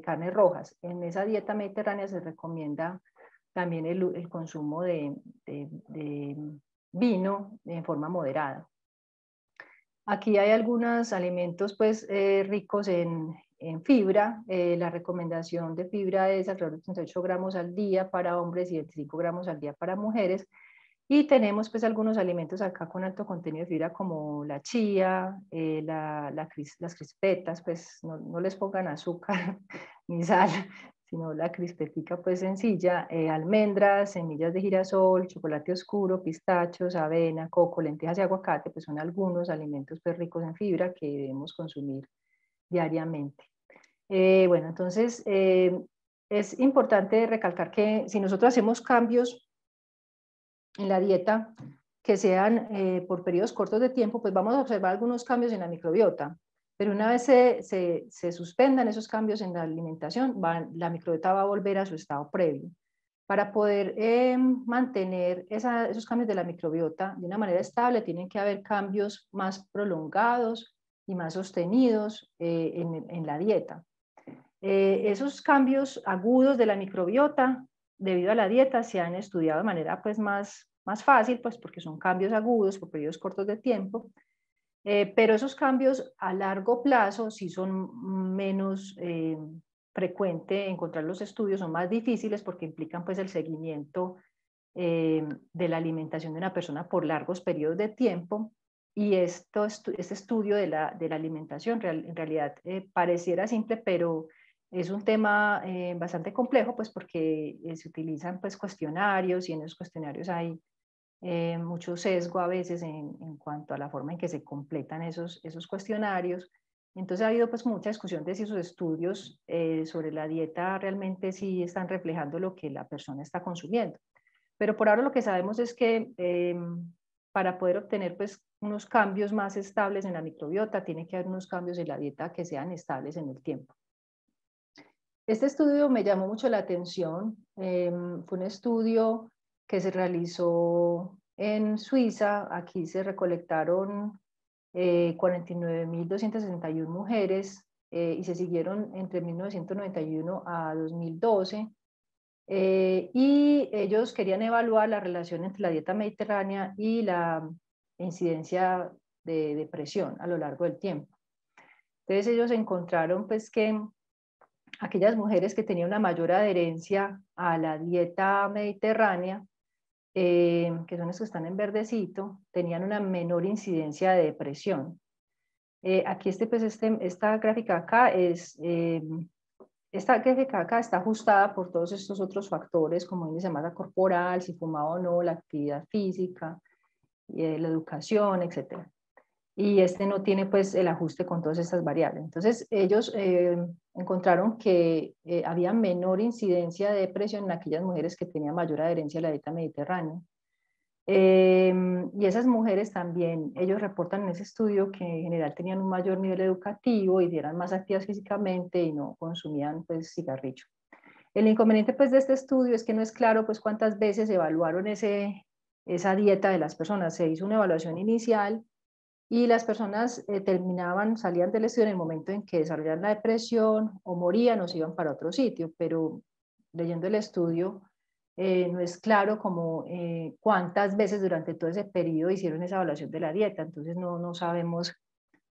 carnes rojas. En esa dieta mediterránea se recomienda también el consumo de vino en forma moderada. Aquí hay algunos alimentos pues ricos en fibra. La recomendación de fibra es alrededor de 38 gramos al día para hombres y 25 gramos al día para mujeres. Y tenemos pues algunos alimentos acá con alto contenido de fibra como la chía, las crispetas, pues no les pongan azúcar ni sal, sino la crispetica pues sencilla, almendras, semillas de girasol, chocolate oscuro, pistachos, avena, coco, lentejas y aguacate, pues son algunos alimentos pues ricos en fibra que debemos consumir diariamente. Bueno, entonces es importante recalcar que si nosotros hacemos cambios en la dieta que sean por periodos cortos de tiempo, pues vamos a observar algunos cambios en la microbiota. Pero una vez se suspendan esos cambios en la alimentación, la microbiota va a volver a su estado previo. Para poder mantener esos cambios de la microbiota de una manera estable, tienen que haber cambios más prolongados y más sostenidos en la dieta. Esos cambios agudos de la microbiota debido a la dieta se han estudiado de manera pues más fácil, pues porque son cambios agudos por periodos cortos de tiempo, pero esos cambios a largo plazo sí son menos frecuente encontrar los estudios, son más difíciles porque implican pues el seguimiento de la alimentación de una persona por largos periodos de tiempo. Y este estudio de la alimentación en realidad pareciera simple, pero es un tema bastante complejo, pues porque se utilizan pues cuestionarios y en esos cuestionarios hay mucho sesgo a veces en cuanto a la forma en que se completan esos cuestionarios. Entonces ha habido pues mucha discusión de si esos estudios sobre la dieta realmente sí están reflejando lo que la persona está consumiendo. Pero por ahora lo que sabemos es que para poder obtener pues unos cambios más estables en la microbiota, tiene que haber unos cambios en la dieta que sean estables en el tiempo. Este estudio me llamó mucho la atención. Fue un estudio que se realizó en Suiza. Aquí se recolectaron 49.261 mujeres y se siguieron entre 1991 a 2012. Y ellos querían evaluar la relación entre la dieta mediterránea y la incidencia de depresión a lo largo del tiempo. Entonces ellos encontraron pues que aquellas mujeres que tenían una mayor adherencia a la dieta mediterránea, que son las que están en verdecito, tenían una menor incidencia de depresión. Aquí esta gráfica acá esta gráfica acá está ajustada por todos estos otros factores como índice de masa corporal, si fumaba o no, la actividad física, la educación, etc. Y este no tiene pues el ajuste con todas estas variables. Entonces ellos encontraron que había menor incidencia de depresión en aquellas mujeres que tenían mayor adherencia a la dieta mediterránea. Y esas mujeres también, ellos reportan en ese estudio que en general tenían un mayor nivel educativo y eran más activas físicamente y no consumían pues cigarrillo. El inconveniente pues de este estudio es que no es claro pues cuántas veces evaluaron esa dieta de las personas. Se hizo una evaluación inicial y las personas salían del estudio en el momento en que desarrollaban la depresión o morían o se iban para otro sitio, pero leyendo el estudio no es claro como cuántas veces durante todo ese periodo hicieron esa evaluación de la dieta, entonces no sabemos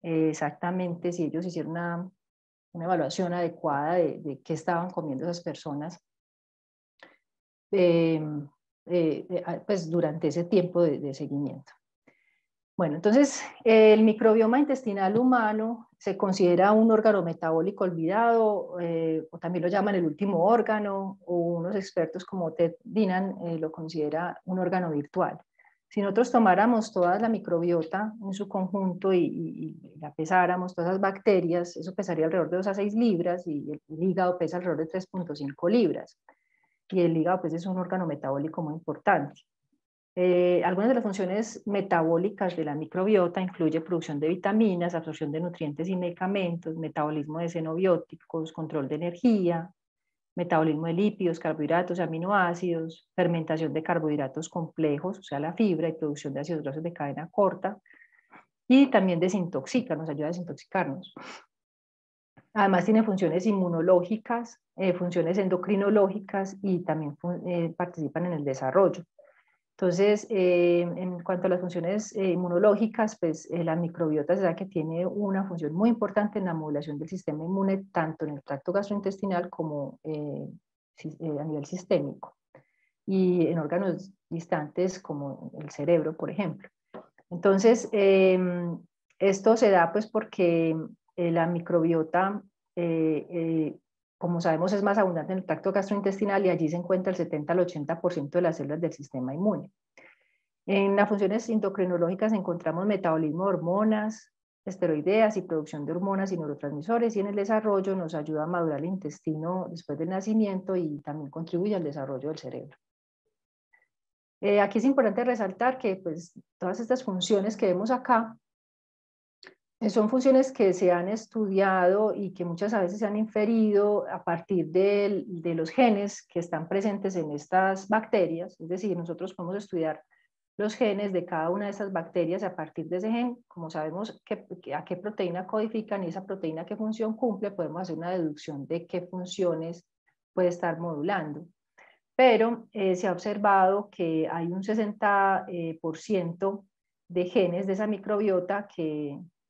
exactamente si ellos hicieron una evaluación adecuada de qué estaban comiendo esas personas pues durante ese tiempo de seguimiento. Bueno, entonces el microbioma intestinal humano se considera un órgano metabólico olvidado, o también lo llaman el último órgano, o unos expertos como Ted Dinan lo considera un órgano virtual. Si nosotros tomáramos toda la microbiota en su conjunto y la pesáramos, todas las bacterias, eso pesaría alrededor de 2 a 6 libras y el hígado pesa alrededor de 3.5 libras. Y el hígado pues, es un órgano metabólico muy importante. Algunas de las funciones metabólicas de la microbiota incluye producción de vitaminas, absorción de nutrientes y medicamentos, metabolismo de xenobióticos, control de energía, metabolismo de lípidos, carbohidratos, aminoácidos, fermentación de carbohidratos complejos, o sea, la fibra y producción de ácidos grasos de cadena corta, y también desintoxica, nos ayuda a desintoxicarnos. Además tiene funciones inmunológicas, funciones endocrinológicas y también participan en el desarrollo. Entonces, en cuanto a las funciones inmunológicas, pues la microbiota se sabe que tiene una función muy importante en la modulación del sistema inmune, tanto en el tracto gastrointestinal como a nivel sistémico, y en órganos distantes como el cerebro, por ejemplo. Entonces, esto se da pues porque la microbiota como sabemos, es más abundante en el tracto gastrointestinal y allí se encuentra el 70 al 80% de las células del sistema inmune. En las funciones endocrinológicas encontramos metabolismo de hormonas, esteroideas y producción de hormonas y neurotransmisores, y en el desarrollo nos ayuda a madurar el intestino después del nacimiento y también contribuye al desarrollo del cerebro. Aquí es importante resaltar que pues, todas estas funciones que vemos acá son funciones que se han estudiado y que muchas veces se han inferido a partir de los genes que están presentes en estas bacterias. Es decir, nosotros podemos estudiar los genes de cada una de estas bacterias a partir de ese gen. Como sabemos a qué proteína codifican y esa proteína qué función cumple, podemos hacer una deducción de qué funciones puede estar modulando. Pero se ha observado que hay un 60% de genes de esa microbiota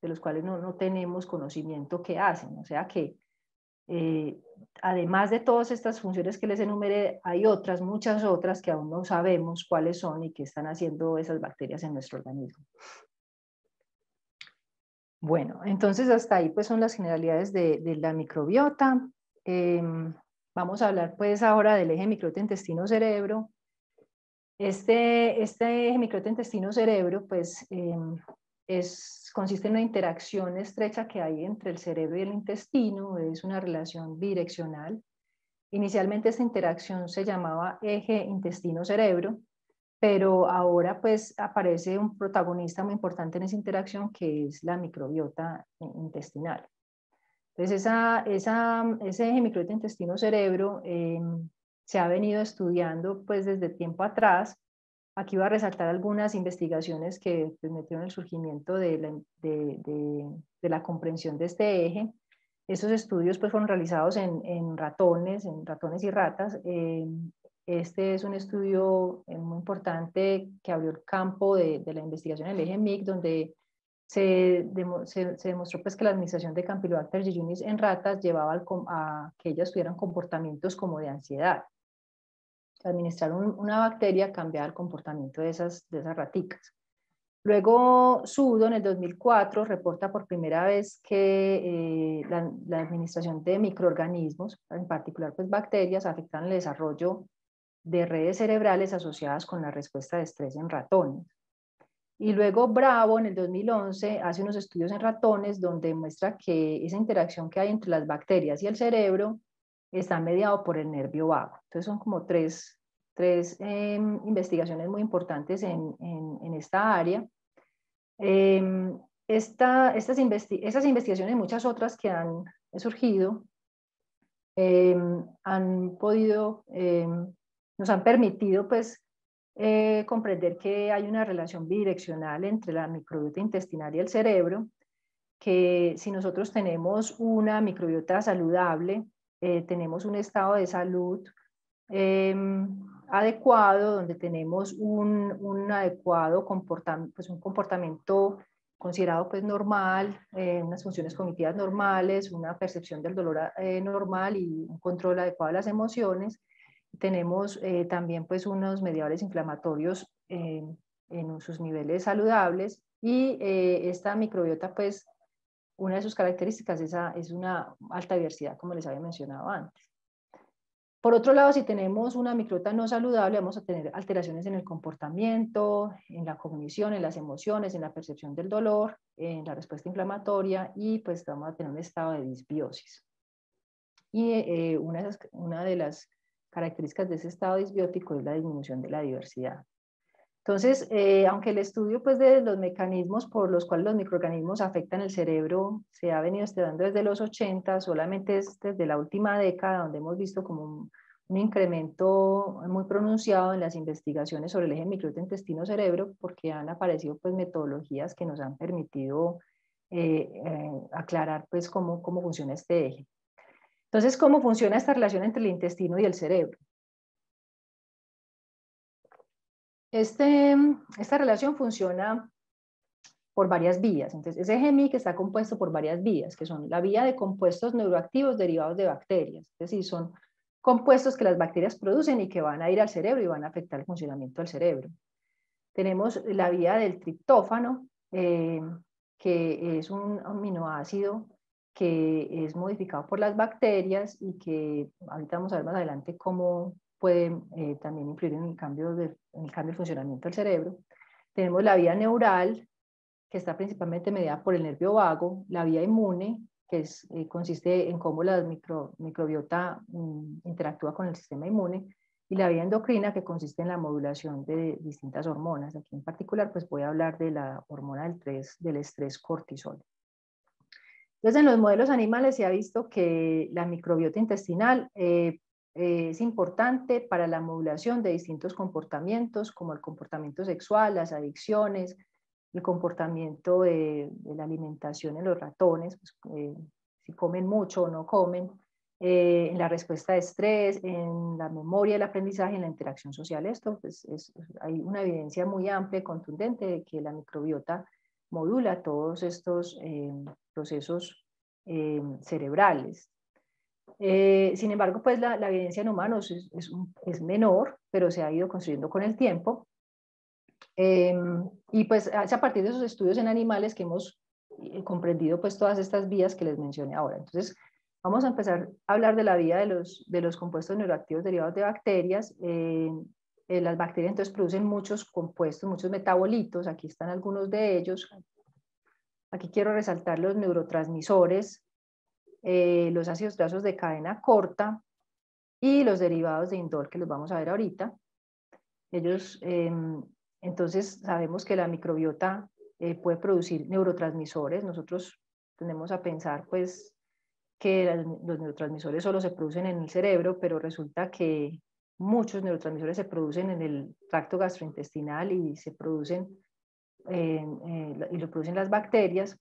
de los cuales no tenemos conocimiento qué hacen. O sea que además de todas estas funciones que les enumeré, hay otras, muchas otras que aún no sabemos cuáles son y qué están haciendo esas bacterias en nuestro organismo. Bueno, entonces hasta ahí pues son las generalidades de la microbiota. Vamos a hablar pues ahora del eje microbiota intestino-cerebro. Este eje microbiota intestino-cerebro pues consiste en una interacción estrecha que hay entre el cerebro y el intestino, es una relación bidireccional. Inicialmente esta interacción se llamaba eje intestino-cerebro, pero ahora pues aparece un protagonista muy importante en esa interacción que es la microbiota intestinal. Entonces ese eje microbiota intestino-cerebro se ha venido estudiando pues desde tiempo atrás. Aquí voy a resaltar algunas investigaciones que permitieron el surgimiento de la comprensión de este eje. Estos estudios pues, fueron realizados en ratones y ratas. Este es un estudio muy importante que abrió el campo de la investigación en el eje MIC, donde se demostró pues, que la administración de Campylobacter jejuni en ratas llevaba a que ellas tuvieran comportamientos como de ansiedad. Administrar una bacteria cambiaba el comportamiento de esas raticas. Luego, Sudo en el 2004 reporta por primera vez que la administración de microorganismos, en particular pues, bacterias, afectan el desarrollo de redes cerebrales asociadas con la respuesta de estrés en ratones. Y luego Bravo en el 2011 hace unos estudios en ratones donde muestra que esa interacción que hay entre las bacterias y el cerebro está mediado por el nervio vago. Entonces son como tres investigaciones muy importantes en esta área. Esas investigaciones y muchas otras que han surgido nos han permitido pues, comprender que hay una relación bidireccional entre la microbiota intestinal y el cerebro, que si nosotros tenemos una microbiota saludable, tenemos un estado de salud adecuado, donde tenemos un adecuado comportamiento, pues un comportamiento considerado pues normal, unas funciones cognitivas normales, una percepción del dolor normal y un control adecuado de las emociones. Tenemos también pues unos mediadores inflamatorios en sus niveles saludables Y esta microbiota, pues, una de sus características es una alta diversidad, como les había mencionado antes. Por otro lado, si tenemos una microbiota no saludable, vamos a tener alteraciones en el comportamiento, en la cognición, en las emociones, en la percepción del dolor, en la respuesta inflamatoria, y pues vamos a tener un estado de disbiosis. Y una de las características de ese estado disbiótico es la disminución de la diversidad. Entonces, aunque el estudio pues, de los mecanismos por los cuales los microorganismos afectan el cerebro se ha venido estudiando desde los 80, solamente es desde la última década donde hemos visto como un incremento muy pronunciado en las investigaciones sobre el eje microbiota intestino-cerebro, porque han aparecido pues, metodologías que nos han permitido aclarar pues, cómo funciona este eje. Entonces, ¿cómo funciona esta relación entre el intestino y el cerebro? Esta relación funciona por varias vías. Entonces, ese GEMIC está compuesto por varias vías, que son la vía de compuestos neuroactivos derivados de bacterias. Es decir, son compuestos que las bacterias producen y que van a ir al cerebro y van a afectar el funcionamiento del cerebro. Tenemos la vía del triptófano, que es un aminoácido que es modificado por las bacterias y que ahorita vamos a ver más adelante cómo puede también influir en el cambio del funcionamiento del cerebro. Tenemos la vía neural, que está principalmente mediada por el nervio vago, la vía inmune, que consiste en cómo la microbiota interactúa con el sistema inmune, y la vía endocrina, que consiste en la modulación de distintas hormonas. Aquí en particular pues voy a hablar de la hormona del estrés cortisol. Entonces, en los modelos animales se ha visto que la microbiota intestinal es importante para la modulación de distintos comportamientos, como el comportamiento sexual, las adicciones, el comportamiento de la alimentación en los ratones, pues, si comen mucho o no comen, en la respuesta de estrés, en la memoria, el aprendizaje, en la interacción social. Esto pues, hay una evidencia muy amplia y contundente de que la microbiota modula todos estos procesos cerebrales. Sin embargo, pues la evidencia en humanos es menor, pero se ha ido construyendo con el tiempo. Y pues es a partir de esos estudios en animales que hemos comprendido pues todas estas vías que les mencioné ahora. Entonces, vamos a empezar a hablar de la vía de los compuestos neuroactivos derivados de bacterias. Las bacterias entonces producen muchos compuestos, muchos metabolitos. Aquí están algunos de ellos. Aquí quiero resaltar los neurotransmisores, los ácidos grasos de cadena corta y los derivados de indol, que los vamos a ver ahorita. Ellos, entonces, sabemos que la microbiota puede producir neurotransmisores. Nosotros tendemos a pensar, pues, que los neurotransmisores solo se producen en el cerebro, pero resulta que muchos neurotransmisores se producen en el tracto gastrointestinal y se producen y lo producen las bacterias.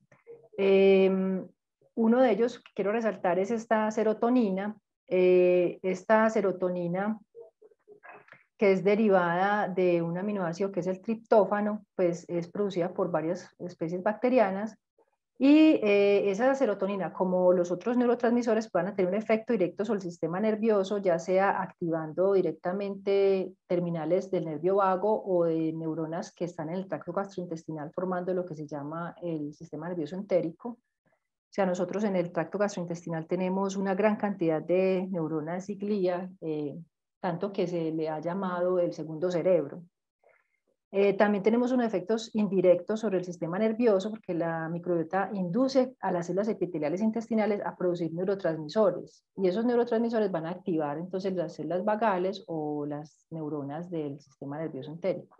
Uno de ellos que quiero resaltar es esta serotonina. Esta serotonina, que es derivada de un aminoácido que es el triptófano, pues es producida por varias especies bacterianas. Y esa serotonina, como los otros neurotransmisores, van a tener un efecto directo sobre el sistema nervioso, ya sea activando directamente terminales del nervio vago o de neuronas que están en el tracto gastrointestinal, formando lo que se llama el sistema nervioso entérico. O sea, nosotros en el tracto gastrointestinal tenemos una gran cantidad de neuronas y glía, tanto que se le ha llamado el segundo cerebro. También tenemos unos efectos indirectos sobre el sistema nervioso, porque la microbiota induce a las células epiteliales intestinales a producir neurotransmisores, y esos neurotransmisores van a activar entonces las células vagales o las neuronas del sistema nervioso entérico.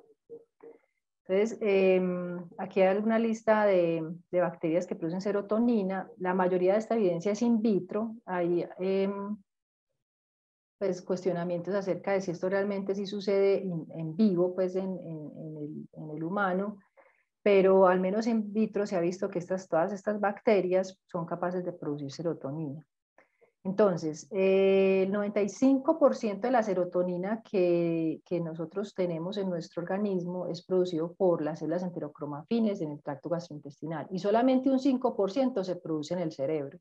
Entonces, aquí hay una lista de bacterias que producen serotonina. La mayoría de esta evidencia es in vitro. Hay pues, cuestionamientos acerca de si esto realmente sí sucede en vivo, pues en el humano, pero al menos in vitro se ha visto que todas estas bacterias son capaces de producir serotonina. Entonces, el 95% de la serotonina que nosotros tenemos en nuestro organismo es producido por las células enterocromafines en el tracto gastrointestinal, y solamente un 5% se produce en el cerebro.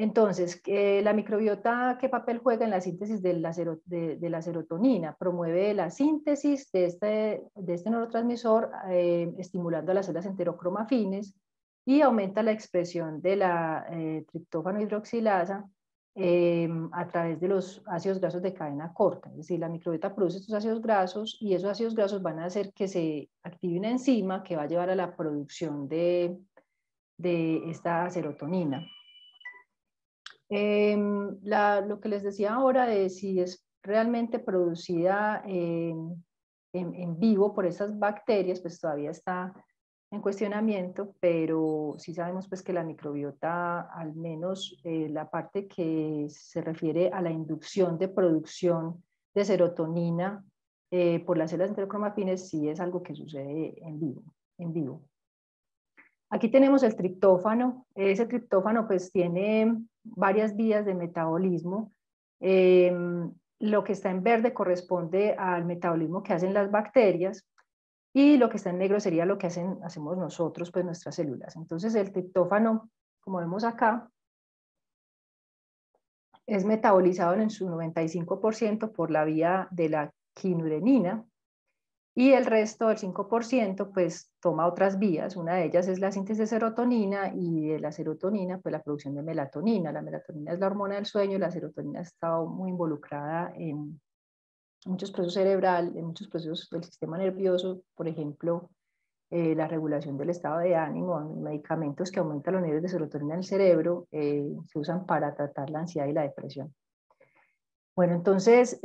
Entonces, la microbiota, ¿qué papel juega en la síntesis de la serotonina? Promueve la síntesis de este neurotransmisor, estimulando a las células enterocromafines, y aumenta la expresión de la triptófano hidroxilasa a través de los ácidos grasos de cadena corta. Es decir, la microbiota produce estos ácidos grasos y esos ácidos grasos van a hacer que se active una enzima que va a llevar a la producción de esta serotonina. Lo que les decía ahora de si es realmente producida en vivo por esas bacterias, pues todavía está en cuestionamiento, pero sí sabemos pues que la microbiota, al menos la parte que se refiere a la inducción de producción de serotonina por las células enterocromafines, sí es algo que sucede en vivo. Aquí tenemos el triptófano. Ese triptófano pues tiene varias vías de metabolismo. Lo que está en verde corresponde al metabolismo que hacen las bacterias y lo que está en negro sería lo que hacemos nosotros, pues nuestras células. Entonces el triptófano, como vemos acá, es metabolizado en su 95% por la vía de la quinurenina, y el resto, del 5%, pues toma otras vías. Una de ellas es la síntesis de serotonina, y de la serotonina, pues la producción de melatonina. La melatonina es la hormona del sueño, y la serotonina ha estado muy involucrada en muchos procesos cerebrales, en muchos procesos del sistema nervioso, por ejemplo, la regulación del estado de ánimo. Medicamentos que aumentan los niveles de serotonina en el cerebro se usan para tratar la ansiedad y la depresión. Bueno, entonces,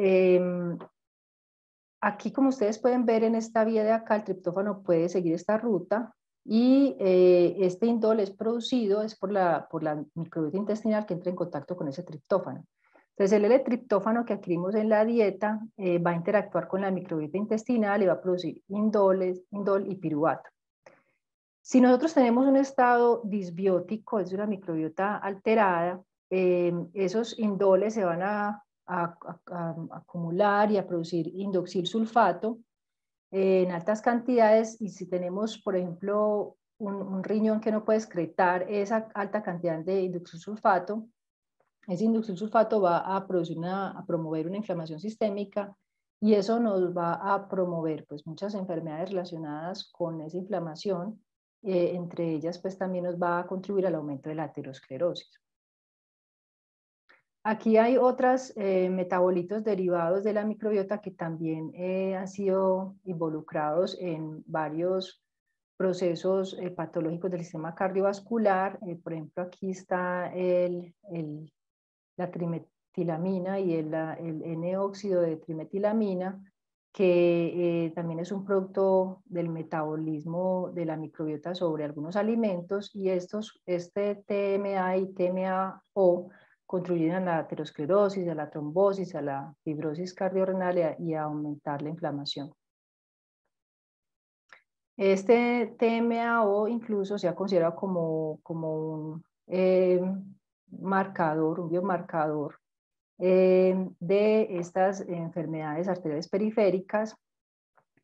aquí, como ustedes pueden ver en esta vía de acá, el triptófano puede seguir esta ruta, y este indol es producido por la microbiota intestinal que entra en contacto con ese triptófano. Entonces el L-triptófano que adquirimos en la dieta va a interactuar con la microbiota intestinal y va a producir indol y piruvato. Si nosotros tenemos un estado disbiótico, es una microbiota alterada, esos indoles se van a acumular y a producir indoxil sulfato en altas cantidades, y si tenemos, por ejemplo, un riñón que no puede excretar esa alta cantidad de indoxil sulfato, ese indoxil sulfato va a promover una inflamación sistémica, y eso nos va a promover pues muchas enfermedades relacionadas con esa inflamación. Entre ellas pues también nos va a contribuir al aumento de la aterosclerosis. Aquí hay otros metabolitos derivados de la microbiota que también han sido involucrados en varios procesos patológicos del sistema cardiovascular. Por ejemplo, aquí está la trimetilamina y el N-óxido de trimetilamina, que también es un producto del metabolismo de la microbiota sobre algunos alimentos, y este TMA y TMAO contribuyen a la aterosclerosis, a la trombosis, a la fibrosis cardiorrenal y a aumentar la inflamación. Este TMAO incluso se ha considerado como un marcador, un biomarcador de estas enfermedades arteriales periféricas,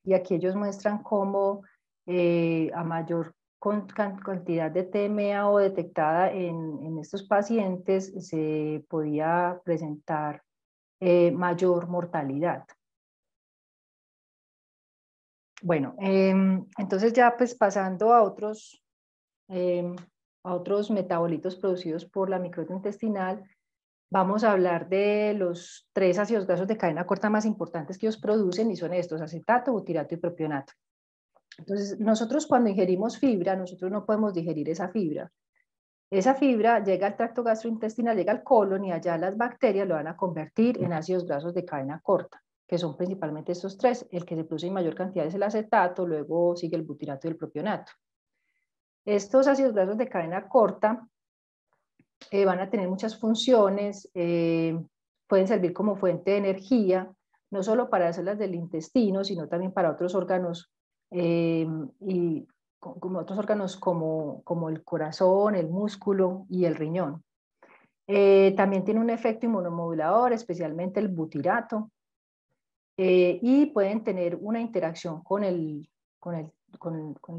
y aquí ellos muestran cómo a mayor cantidad de TMAO detectada en estos pacientes se podía presentar mayor mortalidad. Bueno, entonces ya pues pasando a otros metabolitos producidos por la microbiota intestinal, vamos a hablar de los 3 ácidos grasos de cadena corta más importantes que ellos producen, y son estos: acetato, butirato y propionato. Entonces, nosotros cuando ingerimos fibra, nosotros no podemos digerir esa fibra. Esa fibra llega al tracto gastrointestinal, llega al colon, y allá las bacterias lo van a convertir en ácidos grasos de cadena corta, que son principalmente estos 3. El que se produce en mayor cantidad es el acetato, luego sigue el butirato y el propionato. Estos ácidos grasos de cadena corta van a tener muchas funciones, pueden servir como fuente de energía, no solo para las células del intestino, sino también para otros órganos, y como otros órganos como el corazón, el músculo y el riñón. También tiene un efecto inmunomodulador, especialmente el butirato, y pueden tener una interacción con el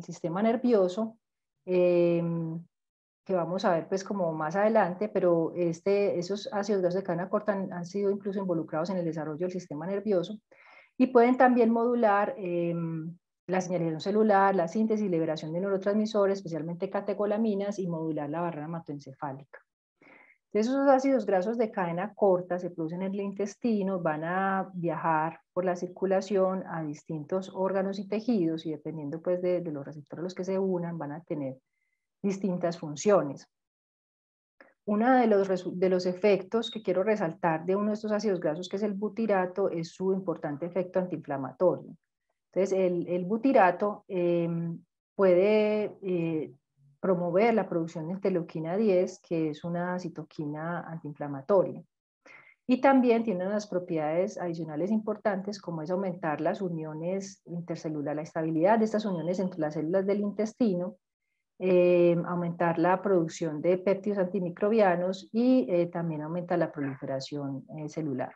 sistema nervioso, que que vamos a ver pues como más adelante, pero esos ácidos grasos de cadena corta han sido incluso involucrados en el desarrollo del sistema nervioso y pueden también modular la señalización celular, la síntesis y liberación de neurotransmisores, especialmente catecolaminas, y modular la barrera hematoencefálica. Entonces, esos ácidos grasos de cadena corta se producen en el intestino, van a viajar por la circulación a distintos órganos y tejidos, y dependiendo pues de los receptores a los que se unan, van a tener distintas funciones. Uno de los efectos que quiero resaltar de uno de estos ácidos grasos, que es el butirato, es su importante efecto antiinflamatorio. Entonces, el butirato puede promover la producción de interleuquina 10, que es una citoquina antiinflamatoria. Y también tiene unas propiedades adicionales importantes, como es aumentar las uniones intercelulares, la estabilidad de estas uniones entre las células del intestino, aumentar la producción de péptidos antimicrobianos y también aumenta la proliferación celular.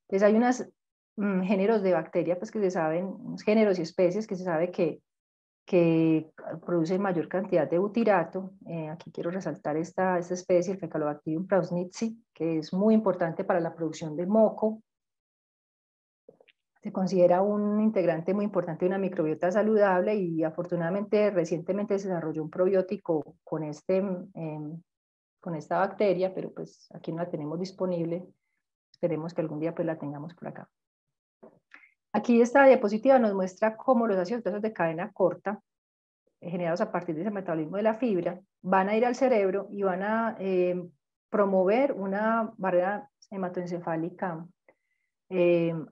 Entonces hay unos géneros de bacterias pues, que se saben, unos géneros y especies que se sabe que producen mayor cantidad de butirato. Aquí quiero resaltar esta especie, el Fecalobacterium prausnitzii, que es muy importante para la producción de moco. Se considera un integrante muy importante de una microbiota saludable y afortunadamente recientemente se desarrolló un probiótico con esta bacteria, pero pues aquí no la tenemos disponible. Esperemos que algún día pues la tengamos por acá. Aquí esta diapositiva nos muestra cómo los ácidos grasos de cadena corta, generados a partir de ese metabolismo de la fibra, van a ir al cerebro y van a promover una barrera hematoencefálica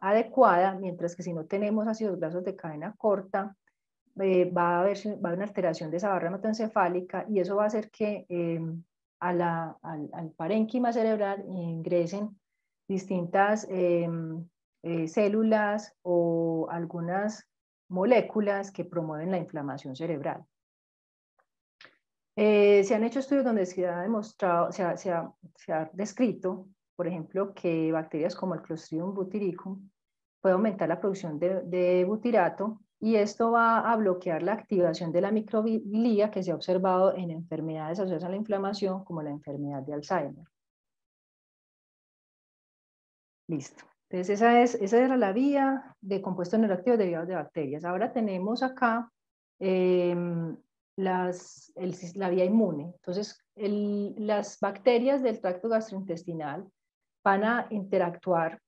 adecuada, mientras que si no tenemos ácidos grasos de cadena corta, va a haber una alteración de esa barrera hematoencefálica y eso va a hacer que al parénquima cerebral ingresen distintas células o algunas moléculas que promueven la inflamación cerebral. Se han hecho estudios donde se ha demostrado, se ha descrito, por ejemplo, que bacterias como el Clostridium butyricum puede aumentar la producción de butirato y esto va a bloquear la activación de la microglía que se ha observado en enfermedades asociadas a la inflamación como la enfermedad de Alzheimer. Listo. Entonces esa era la vía de compuestos neuroactivos derivados de bacterias. Ahora tenemos acá la vía inmune. Entonces las bacterias del tracto gastrointestinal van a interactuar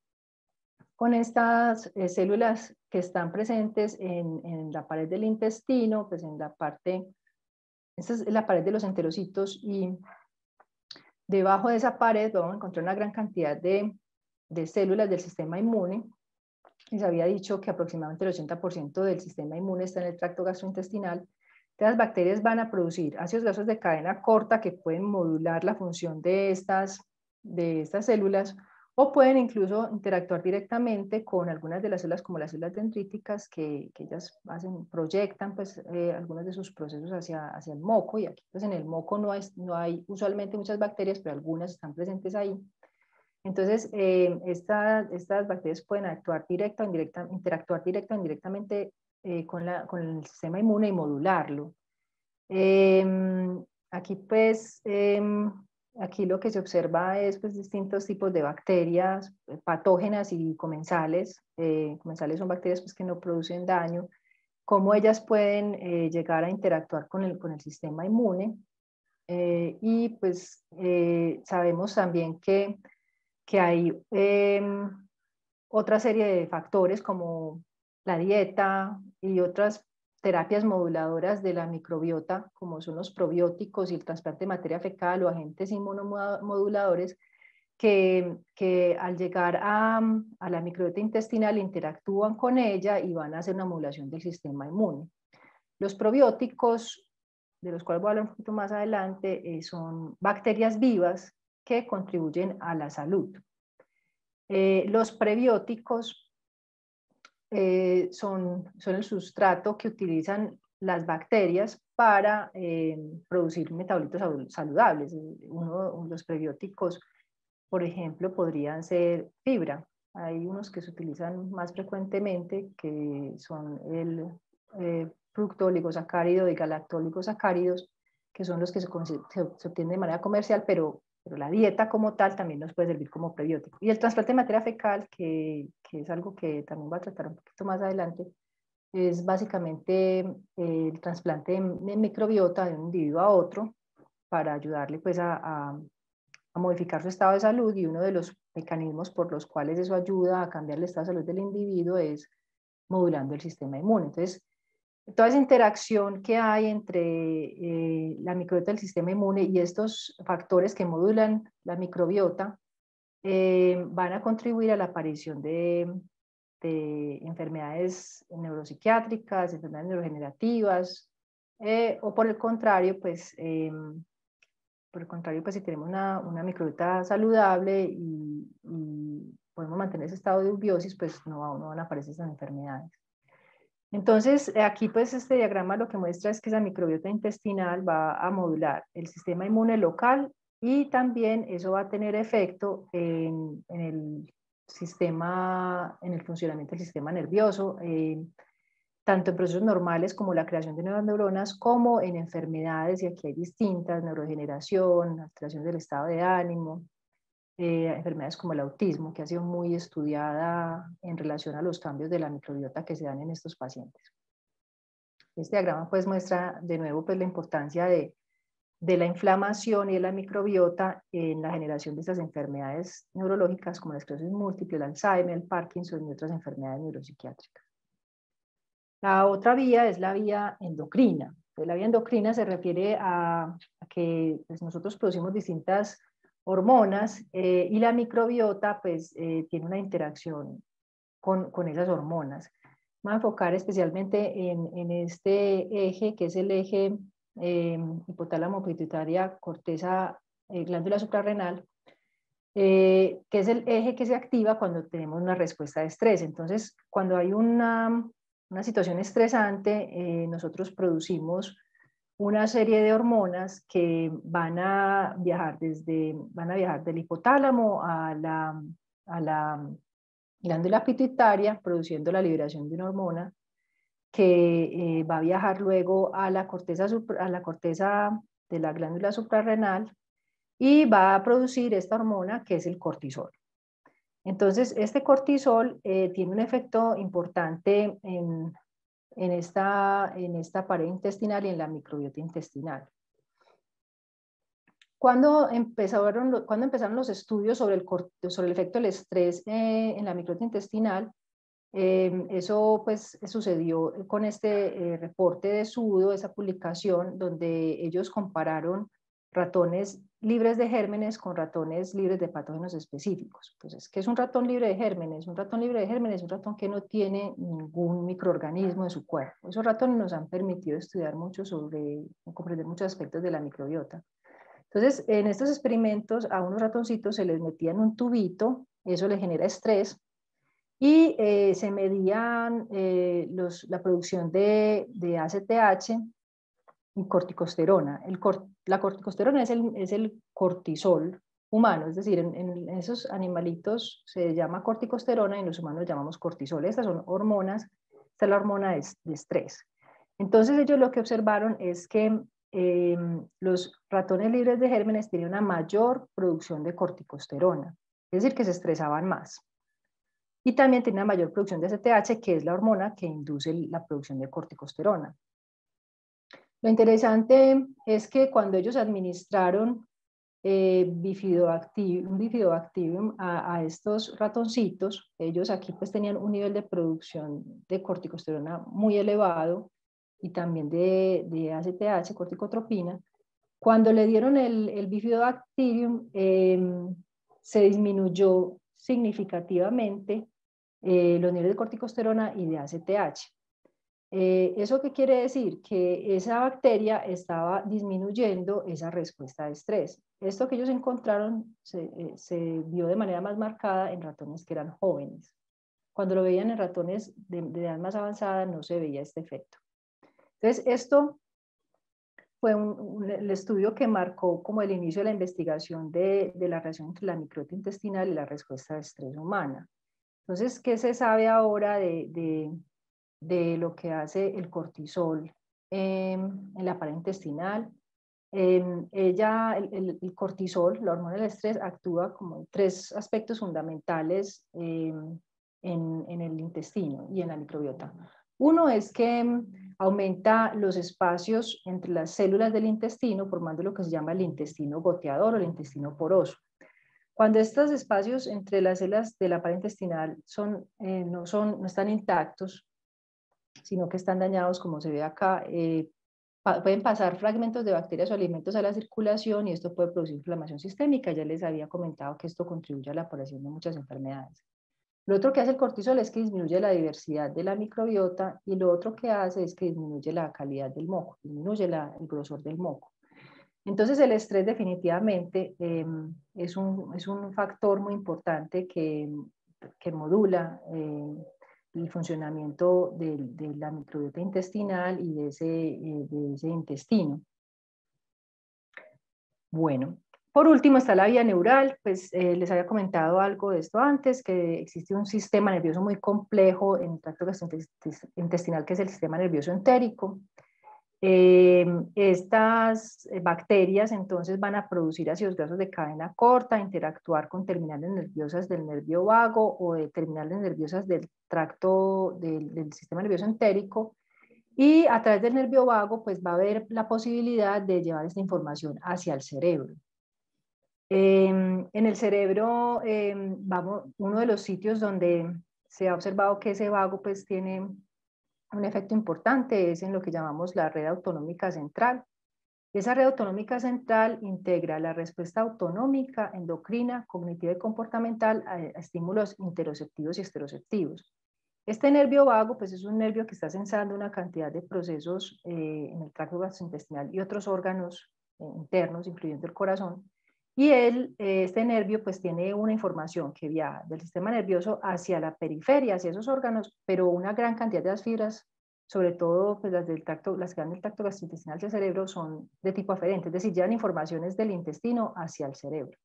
con estas células que están presentes en la pared del intestino, pues en la parte, esta es la pared de los enterocitos y debajo de esa pared vamos a encontrar una gran cantidad de células del sistema inmune. Les había dicho que aproximadamente el 80% del sistema inmune está en el tracto gastrointestinal. Las bacterias van a producir ácidos grasos de cadena corta que pueden modular la función de estas células o pueden incluso interactuar directamente con algunas de las células como las células dendríticas que ellas proyectan pues, algunos de sus procesos hacia el moco y aquí pues en el moco no hay usualmente muchas bacterias, pero algunas están presentes ahí. Entonces, estas bacterias pueden interactuar directa o indirectamente con el sistema inmune y modularlo. Aquí pues, aquí lo que se observa es pues, distintos tipos de bacterias, patógenas y comensales. Comensales son bacterias pues, que no producen daño, cómo ellas pueden llegar a interactuar con el sistema inmune. Y pues sabemos también que hay otra serie de factores como la dieta y otras terapias moduladoras de la microbiota, como son los probióticos y el trasplante de materia fecal o agentes inmunomoduladores, que al llegar a la microbiota intestinal interactúan con ella y van a hacer una modulación del sistema inmune. Los probióticos, de los cuales voy a hablar un poquito más adelante, son bacterias vivas que contribuyen a la salud. Los prebióticos son el sustrato que utilizan las bacterias para producir metabolitos saludables. Los prebióticos, por ejemplo, podrían ser fibra. Hay unos que se utilizan más frecuentemente, que son el fructooligosacárido y galactoligosacáridos, que son los que se obtienen de manera comercial, pero la dieta como tal también nos puede servir como prebiótico. Y el trasplante de materia fecal, que es algo que también voy a tratar un poquito más adelante, es básicamente el trasplante de microbiota de un individuo a otro para ayudarle pues a modificar su estado de salud, y uno de los mecanismos por los cuales eso ayuda a cambiar el estado de salud del individuo es modulando el sistema inmune. Entonces, toda esa interacción que hay entre la microbiota del sistema inmune y estos factores que modulan la microbiota van a contribuir a la aparición de enfermedades neuropsiquiátricas, enfermedades neurodegenerativas, o por el contrario, pues si tenemos una microbiota saludable y podemos mantener ese estado de eubiosis, pues no van a aparecer esas enfermedades. Entonces, aquí pues este diagrama lo que muestra es que esa microbiota intestinal va a modular el sistema inmune local, y también eso va a tener efecto en el sistema, en el funcionamiento del sistema nervioso, tanto en procesos normales como la creación de nuevas neuronas, como en enfermedades, y aquí hay distintas: neurodegeneración, alteración del estado de ánimo, enfermedades como el autismo, que ha sido muy estudiada en relación a los cambios de la microbiota que se dan en estos pacientes. Este diagrama pues muestra de nuevo pues la importancia de la inflamación y de la microbiota en la generación de estas enfermedades neurológicas como la esclerosis múltiple, el Alzheimer, el Parkinson y otras enfermedades neuropsiquiátricas. La otra vía es la vía endocrina. Entonces, la vía endocrina se refiere a que pues, nosotros producimos distintas hormonas, y la microbiota pues tiene una interacción con esas hormonas. Vamos a enfocar especialmente en este eje, que es el eje hipotálamo pituitaria corteza glándula suprarrenal, que es el eje que se activa cuando tenemos una respuesta de estrés. Entonces, cuando hay una situación estresante, nosotros producimos una serie de hormonas que van a viajar del hipotálamo a la glándula pituitaria, produciendo la liberación de una hormona que va a viajar luego a la corteza de la glándula suprarrenal, y va a producir esta hormona que es el cortisol. Entonces, este cortisol tiene un efecto importante en esta pared intestinal y en la microbiota intestinal. Cuando empezaron los estudios sobre el efecto del estrés en la microbiota intestinal, eso pues sucedió con este reporte de Sudo, esa publicación donde ellos compararon ratones libres de gérmenes con ratones libres de patógenos específicos. Entonces, ¿qué es un ratón libre de gérmenes? Un ratón libre de gérmenes es un ratón que no tiene ningún microorganismo en su cuerpo. Esos ratones nos han permitido estudiar mucho comprender muchos aspectos de la microbiota. Entonces, en estos experimentos a unos ratoncitos se les metía en un tubito, eso les genera estrés, y se medían la producción de ACTH y corticosterona. La corticosterona es el cortisol humano, es decir, en esos animalitos se llama corticosterona y en los humanos llamamos cortisol. Estas son hormonas, esta es la hormona de estrés. Entonces ellos lo que observaron es que los ratones libres de gérmenes tenían una mayor producción de corticosterona, es decir, que se estresaban más. Y también tiene una mayor producción de ACTH, que es la hormona que induce la producción de corticosterona. Lo interesante es que cuando ellos administraron un bifidobacterium a estos ratoncitos, ellos aquí pues tenían un nivel de producción de corticosterona muy elevado y también de ACTH, corticotropina. Cuando le dieron el bifidobacterium, se disminuyó significativamente los niveles de corticosterona y de ACTH. ¿Eso qué quiere decir? Que esa bacteria estaba disminuyendo esa respuesta de estrés. Esto que ellos encontraron se vio de manera más marcada en ratones que eran jóvenes. Cuando lo veían en ratones de edad más avanzada no se veía este efecto. Entonces, esto fue el estudio que marcó como el inicio de la investigación de la relación entre la microbiota intestinal y la respuesta de estrés humana. Entonces, ¿qué se sabe ahora de lo que hace el cortisol en la pared intestinal? el cortisol, la hormona del estrés, actúa como en tres aspectos fundamentales en el intestino y en la microbiota. Uno es que aumenta los espacios entre las células del intestino, formando lo que se llama el intestino goteador o el intestino poroso. Cuando estos espacios entre las células de la pared intestinal no están intactos, sino que están dañados, como se ve acá, pueden pasar fragmentos de bacterias o alimentos a la circulación y esto puede producir inflamación sistémica. Ya les había comentado que esto contribuye a la aparición de muchas enfermedades. Lo otro que hace el cortisol es que disminuye la diversidad de la microbiota y lo otro que hace es que disminuye la calidad del moco, disminuye el grosor del moco. Entonces el estrés definitivamente es un factor muy importante que modula el funcionamiento de la microbiota intestinal y de ese intestino. Bueno, por último está la vía neural, pues les había comentado algo de esto antes, que existe un sistema nervioso muy complejo en el tracto gastrointestinal que es el sistema nervioso entérico. Estas bacterias entonces van a producir ácidos grasos de cadena corta, interactuar con terminales nerviosas del nervio vago o de terminales nerviosas del tracto del sistema nervioso entérico, y a través del nervio vago pues va a haber la posibilidad de llevar esta información hacia el cerebro. En el cerebro, uno de los sitios donde se ha observado que ese vago pues tiene un efecto importante es en lo que llamamos la red autonómica central. Esa red autonómica central integra la respuesta autonómica, endocrina, cognitiva y comportamental a estímulos interoceptivos y esteroceptivos. Este nervio vago pues es un nervio que está sensando una cantidad de procesos en el tracto gastrointestinal y otros órganos internos, incluyendo el corazón. Y este nervio pues tiene una información que viaja del sistema nervioso hacia la periferia, hacia esos órganos, pero una gran cantidad de las fibras, sobre todo pues las que van del tracto gastrointestinal hacia el cerebro, son de tipo aferente, es decir, llevan informaciones del intestino hacia el cerebro.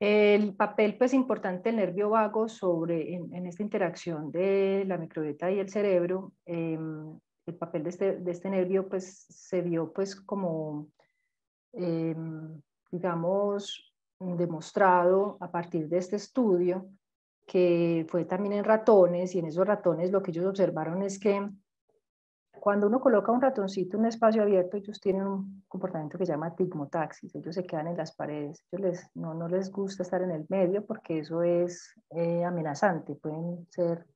El papel pues importante del nervio vago en esta interacción de la microbiota y el cerebro, el papel de este nervio pues se vio pues como digamos, demostrado a partir de este estudio, que fue también en ratones, y en esos ratones lo que ellos observaron es que cuando uno coloca un ratoncito en un espacio abierto, ellos tienen un comportamiento que se llama tigmotaxis, ellos se quedan en las paredes, no les gusta estar en el medio porque eso es amenazante, pueden ser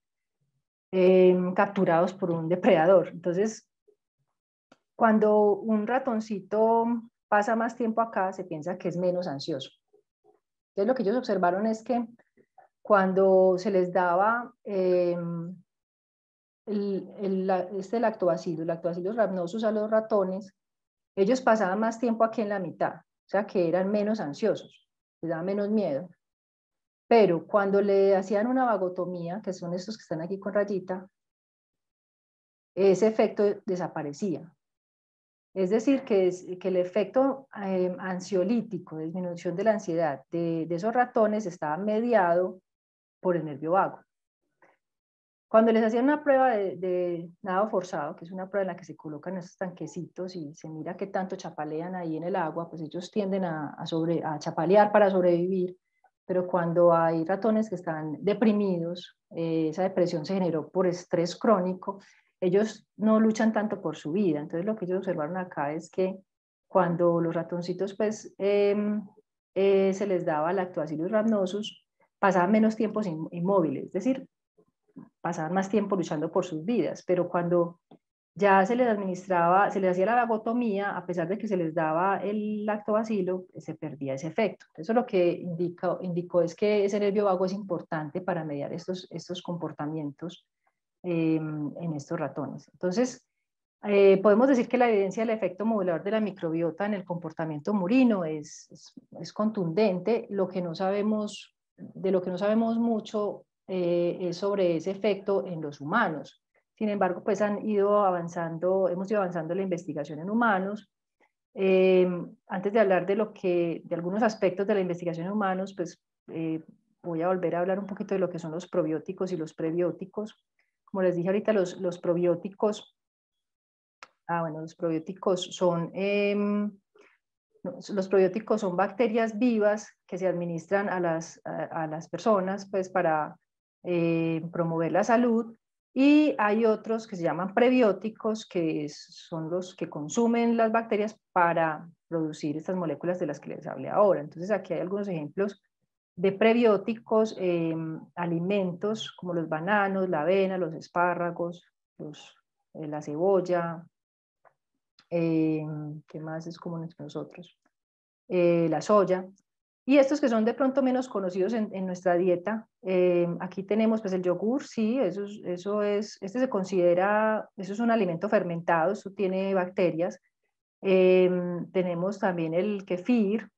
capturados por un depredador. Entonces, cuando un ratoncito pasa más tiempo acá, se piensa que es menos ansioso. Entonces lo que ellos observaron es que cuando se les daba lactobacillus rhamnosus a los ratones, ellos pasaban más tiempo aquí en la mitad, o sea que eran menos ansiosos, les daba menos miedo. Pero cuando le hacían una vagotomía, que son estos que están aquí con rayita, ese efecto desaparecía. Es decir, que el efecto ansiolítico, de disminución de la ansiedad de esos ratones estaba mediado por el nervio vago. Cuando les hacían una prueba de nado forzado, que es una prueba en la que se colocan esos tanquecitos y se mira qué tanto chapalean ahí en el agua, pues ellos tienden a chapalear para sobrevivir, pero cuando hay ratones que están deprimidos, esa depresión se generó por estrés crónico, ellos no luchan tanto por su vida. Entonces lo que ellos observaron acá es que cuando los ratoncitos pues se les daba lactobacillus rhamnosus, pasaban menos tiempo inmóviles, es decir, pasaban más tiempo luchando por sus vidas, pero cuando ya se les administraba, se les hacía la vagotomía, a pesar de que se les daba el lactobacilo, se perdía ese efecto. Eso lo que indicó es que ese nervio vago es importante para mediar estos comportamientos en estos ratones. Entonces, podemos decir que la evidencia del efecto modulador de la microbiota en el comportamiento murino es contundente. De lo que no sabemos mucho es sobre ese efecto en los humanos. Sin embargo, pues hemos ido avanzando en la investigación en humanos. Antes de hablar de algunos aspectos de la investigación en humanos, pues voy a volver a hablar un poquito de lo que son los probióticos y los prebióticos. Como les dije ahorita, los probióticos Bueno, los probióticos son bacterias vivas que se administran a las personas pues, para promover la salud, y hay otros que se llaman prebióticos, que son los que consumen las bacterias para producir estas moléculas de las que les hablé ahora. Entonces aquí hay algunos ejemplos de prebióticos, alimentos como los bananos, la avena, los espárragos, la cebolla, ¿qué más es común entre nosotros? La soya. Y estos que son de pronto menos conocidos en nuestra dieta, aquí tenemos pues el yogur, sí, este se considera, eso es un alimento fermentado, eso tiene bacterias. Tenemos también el kefir,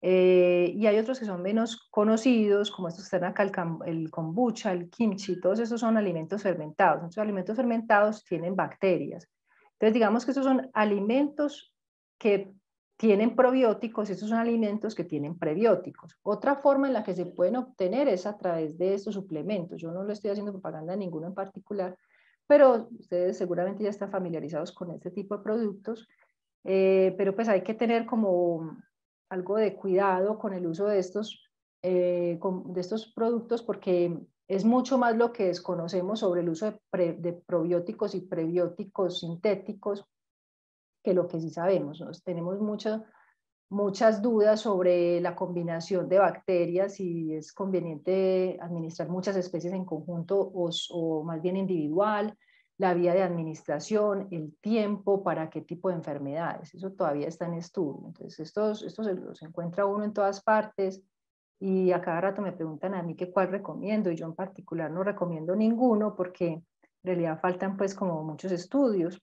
y hay otros que son menos conocidos, como estos que están acá, el kombucha, el kimchi, todos estos son alimentos fermentados. Estos alimentos fermentados tienen bacterias. Entonces, digamos que estos son alimentos que tienen probióticos, estos son alimentos que tienen prebióticos. Otra forma en la que se pueden obtener es a través de estos suplementos. Yo no le estoy haciendo propaganda a ninguno en particular, pero ustedes seguramente ya están familiarizados con este tipo de productos, pero pues hay que tener como algo de cuidado con el uso de de estos productos, porque es mucho más lo que desconocemos sobre el uso de probióticos y prebióticos sintéticos que lo que sí sabemos, ¿no? Tenemos muchas dudas sobre la combinación de bacterias, si es conveniente administrar muchas especies en conjunto o más bien individual, la vía de administración, el tiempo, para qué tipo de enfermedades. Eso todavía está en estudio. Entonces, estos se los encuentra uno en todas partes, y a cada rato me preguntan a mí que cuál recomiendo, y yo en particular no recomiendo ninguno porque en realidad faltan pues como muchos estudios.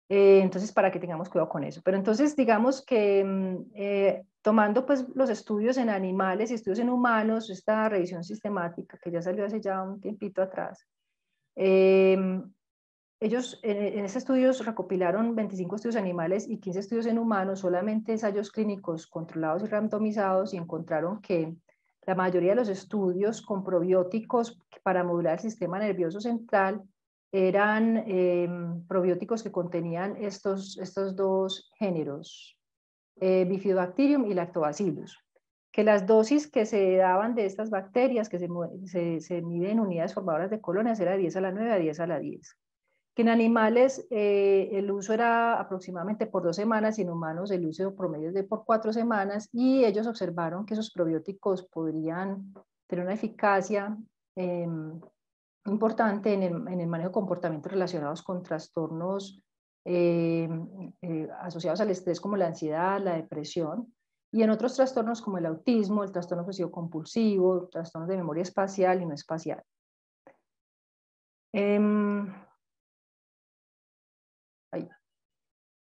Entonces, para que tengamos cuidado con eso. Pero entonces, digamos que tomando pues los estudios en animales y estudios en humanos, esta revisión sistemática que ya salió hace ya un tiempito atrás, ellos en ese estudio recopilaron 25 estudios animales y 15 estudios en humanos, solamente ensayos clínicos controlados y randomizados, y encontraron que la mayoría de los estudios con probióticos para modular el sistema nervioso central eran probióticos que contenían estos dos géneros, Bifidobacterium y Lactobacillus, que las dosis que se daban de estas bacterias, que se miden en unidades formadoras de colonias, era 10 a la 9 a 10 a la 10. Que en animales el uso era aproximadamente por 2 semanas, y en humanos el uso promedio es de por 4 semanas, y ellos observaron que esos probióticos podrían tener una eficacia importante en el manejo de comportamientos relacionados con trastornos asociados al estrés, como la ansiedad, la depresión, y en otros trastornos como el autismo, el trastorno obsesivo compulsivo, trastornos de memoria espacial y no espacial.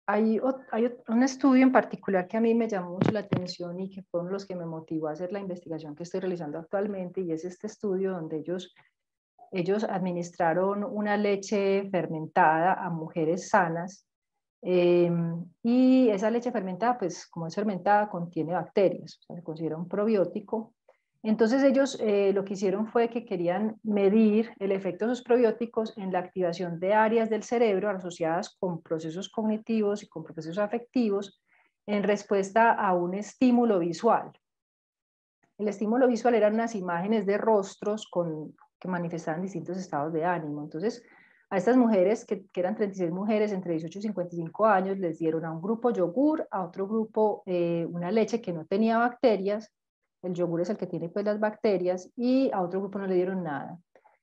Hay un estudio en particular que a mí me llamó mucho la atención y que fueron los que me motivó a hacer la investigación que estoy realizando actualmente, y es este estudio donde ellos administraron una leche fermentada a mujeres sanas, y esa leche fermentada, pues como es fermentada, contiene bacterias, o sea, se considera un probiótico. Entonces ellos lo que hicieron fue que querían medir el efecto de esos probióticos en la activación de áreas del cerebro asociadas con procesos cognitivos y con procesos afectivos en respuesta a un estímulo visual. El estímulo visual eran unas imágenes de rostros que manifestaban distintos estados de ánimo. Entonces, a estas mujeres, que eran 36 mujeres entre 18 y 55 años, les dieron a un grupo yogur, a otro grupo una leche que no tenía bacterias. El yogur es el que tiene pues las bacterias, y a otro grupo no le dieron nada.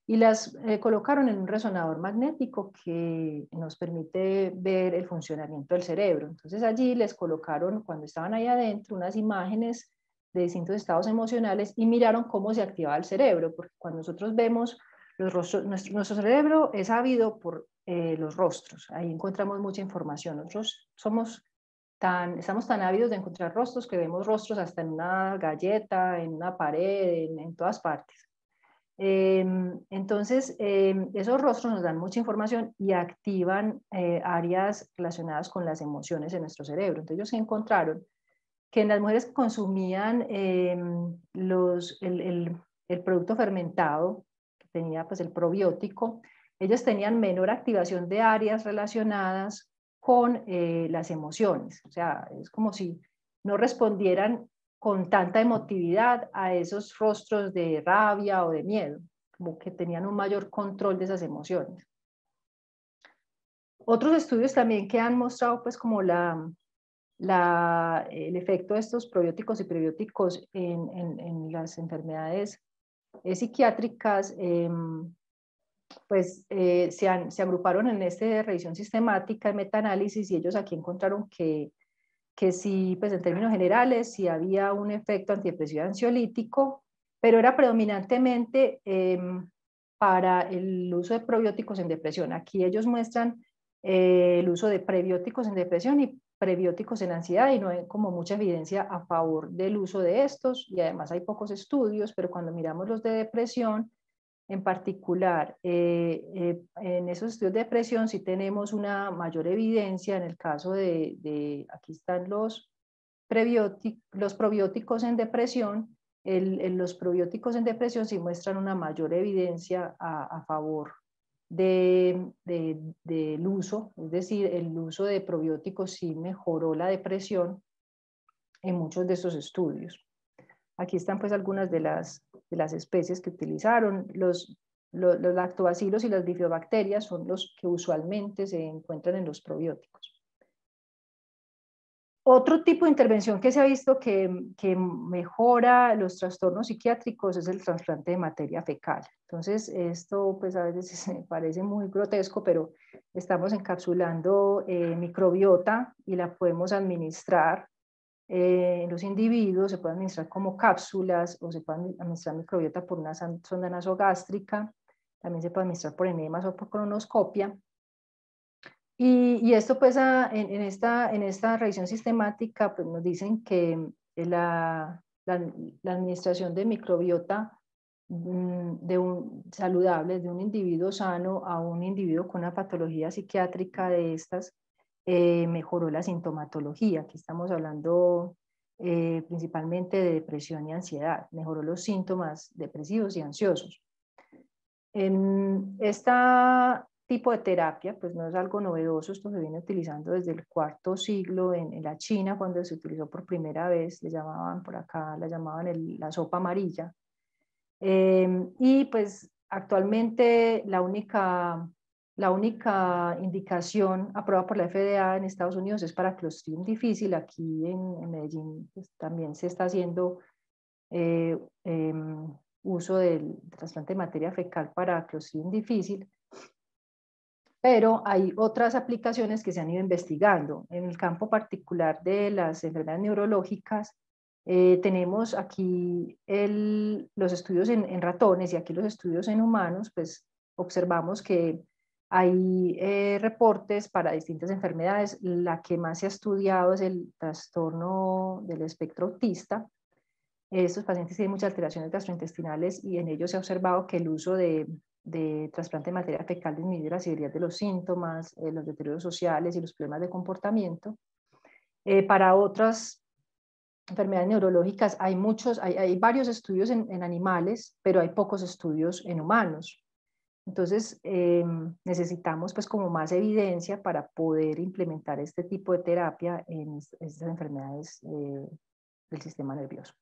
Y las colocaron en un resonador magnético que nos permite ver el funcionamiento del cerebro. Entonces allí les colocaron, cuando estaban ahí adentro, unas imágenes de distintos estados emocionales, y miraron cómo se activaba el cerebro, porque cuando nosotros vemos los rostros, nuestro cerebro es ávido por los rostros, ahí encontramos mucha información. Nosotros estamos tan ávidos de encontrar rostros que vemos rostros hasta en una galleta, en una pared, en todas partes. Entonces, esos rostros nos dan mucha información y activan áreas relacionadas con las emociones en nuestro cerebro. Entonces, ellos encontraron que en las mujeres que consumían el producto fermentado, que tenía pues el probiótico, ellos tenían menor activación de áreas relacionadas con las emociones. O sea, es como si no respondieran con tanta emotividad a esos rostros de rabia o de miedo, como que tenían un mayor control de esas emociones. Otros estudios también que han mostrado pues como el efecto de estos probióticos y prebióticos en las enfermedades psiquiátricas, pues se agruparon en esta revisión sistemática, en metaanálisis, y ellos aquí encontraron que sí, pues en términos generales, sí había un efecto antidepresivo ansiolítico, pero era predominantemente para el uso de probióticos en depresión. Aquí ellos muestran el uso de prebióticos en depresión y prebióticos en ansiedad, y no hay como mucha evidencia a favor del uso de estos, y además hay pocos estudios, pero cuando miramos los de depresión, en particular, en esos estudios de depresión sí tenemos una mayor evidencia en el caso aquí están los probióticos en depresión. Los probióticos en depresión sí muestran una mayor evidencia a favor del uso, es decir, el uso de probióticos sí mejoró la depresión en muchos de estos estudios. Aquí están pues algunas de las especies que utilizaron. Los lactobacilos y las bifidobacterias son los que usualmente se encuentran en los probióticos. Otro tipo de intervención que se ha visto que mejora los trastornos psiquiátricos es el trasplante de materia fecal. Entonces, esto pues a veces me parece muy grotesco, pero estamos encapsulando microbiota y la podemos administrar en los individuos, se puede administrar como cápsulas o se puede administrar microbiota por una sonda nasogástrica, también se puede administrar por enemas o por colonoscopia. Y esto pues en esta revisión sistemática pues nos dicen que la administración de microbiota saludable de un individuo sano a un individuo con una patología psiquiátrica de estas mejoró la sintomatología. Aquí estamos hablando principalmente de depresión y ansiedad, mejoró los síntomas depresivos y ansiosos. En este tipo de terapia, pues no es algo novedoso, esto se viene utilizando desde el IV siglo en la China, cuando se utilizó por primera vez, le llamaban por acá, la llamaban la sopa amarilla. Y pues actualmente la única indicación aprobada por la FDA en Estados Unidos es para Clostridium difficile. Aquí en Medellín pues, también se está haciendo uso del trasplante de materia fecal para Clostridium difficile, pero hay otras aplicaciones que se han ido investigando. En el campo particular de las enfermedades neurológicas, tenemos aquí los estudios en ratones y aquí los estudios en humanos, pues observamos que hay reportes para distintas enfermedades. La que más se ha estudiado es el trastorno del espectro autista. Estos pacientes tienen muchas alteraciones gastrointestinales y en ellos se ha observado que el uso de trasplante de materia fecal disminuye la severidad de los síntomas, los deterioros sociales y los problemas de comportamiento. Para otras enfermedades neurológicas hay varios estudios en animales, pero hay pocos estudios en humanos. Entonces necesitamos pues como más evidencia para poder implementar este tipo de terapia en estas enfermedades del sistema nervioso.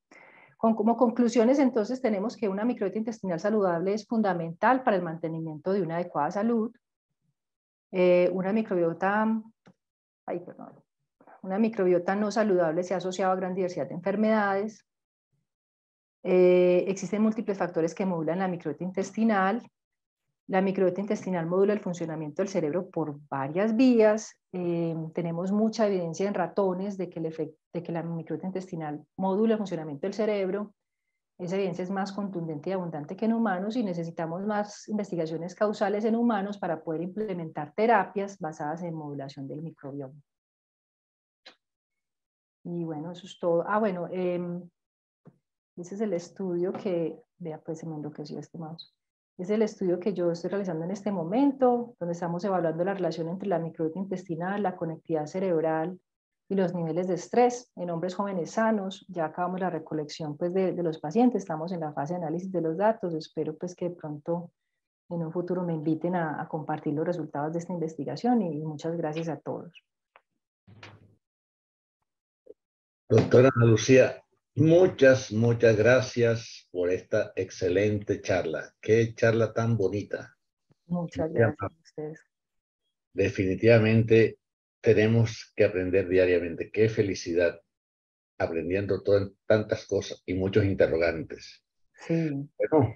Como conclusiones, entonces, tenemos que una microbiota intestinal saludable es fundamental para el mantenimiento de una adecuada salud. Una microbiota no saludable se ha asociado a gran diversidad de enfermedades. Existen múltiples factores que modulan la microbiota intestinal. La microbiota intestinal modula el funcionamiento del cerebro por varias vías. Tenemos mucha evidencia en ratones de que la microbiota intestinal modula el funcionamiento del cerebro. Esa evidencia es más contundente y abundante que en humanos y necesitamos más investigaciones causales en humanos para poder implementar terapias basadas en modulación del microbioma. Y bueno, eso es todo. Bueno, ese es el estudio que, vea, pues se me enloqueció este mouse. Es el estudio que yo estoy realizando en este momento, donde estamos evaluando la relación entre la microbiota intestinal, la conectividad cerebral y los niveles de estrés en hombres jóvenes sanos. Ya acabamos la recolección pues, de los pacientes, estamos en la fase de análisis de los datos, espero pues que pronto en un futuro me inviten a compartir los resultados de esta investigación, y muchas gracias a todos. Doctora Ana Lucía, muchas gracias por esta excelente charla. Qué charla tan bonita. Muchas gracias a ustedes. Definitivamente tenemos que aprender diariamente. Qué felicidad aprendiendo tantas cosas y muchos interrogantes. Sí. Bueno,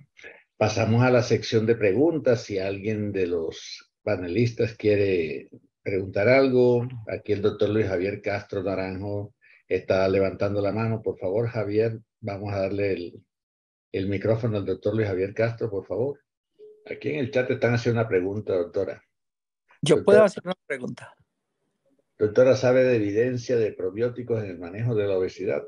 pasamos a la sección de preguntas. Si alguien de los panelistas quiere preguntar algo, aquí el doctor Luis Javier Castro Naranjo está levantando la mano. Por favor, Javier, vamos a darle el micrófono al doctor Luis Javier Castro, por favor. Aquí en el chat están haciendo una pregunta, doctora. Yo puedo hacer una pregunta. Doctora, ¿sabe de evidencia de probióticos en el manejo de la obesidad?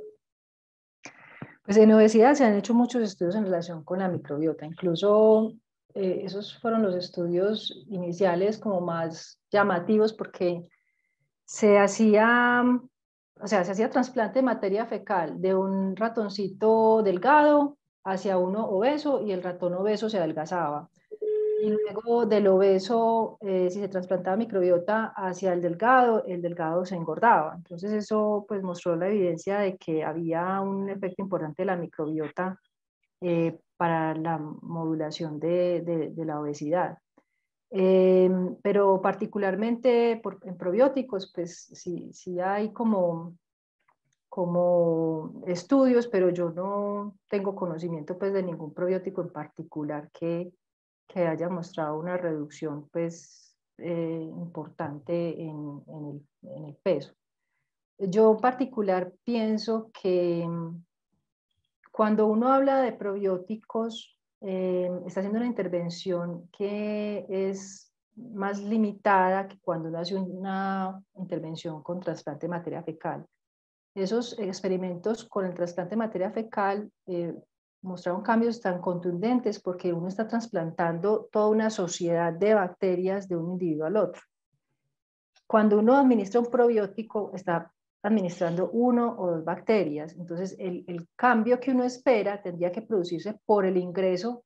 Pues en obesidad se han hecho muchos estudios en relación con la microbiota. Incluso esos fueron los estudios iniciales como más llamativos, porque se hacía trasplante de materia fecal de un ratoncito delgado hacia uno obeso, y el ratón obeso se adelgazaba. Y luego del obeso, si se trasplantaba microbiota hacia el delgado se engordaba. Entonces eso pues mostró la evidencia de que había un efecto importante de la microbiota para la modulación de la obesidad. Pero particularmente en probióticos, pues sí hay como estudios, pero yo no tengo conocimiento pues de ningún probiótico en particular que haya mostrado una reducción pues importante en el peso. Yo en particular pienso que cuando uno habla de probióticos, está haciendo una intervención que es más limitada que cuando uno hace una intervención con trasplante de materia fecal. Esos experimentos con el trasplante de materia fecal mostraron cambios tan contundentes porque uno está trasplantando toda una sociedad de bacterias de un individuo al otro. Cuando uno administra un probiótico, está administrando 1 o 2 bacterias. Entonces, el cambio que uno espera tendría que producirse por el ingreso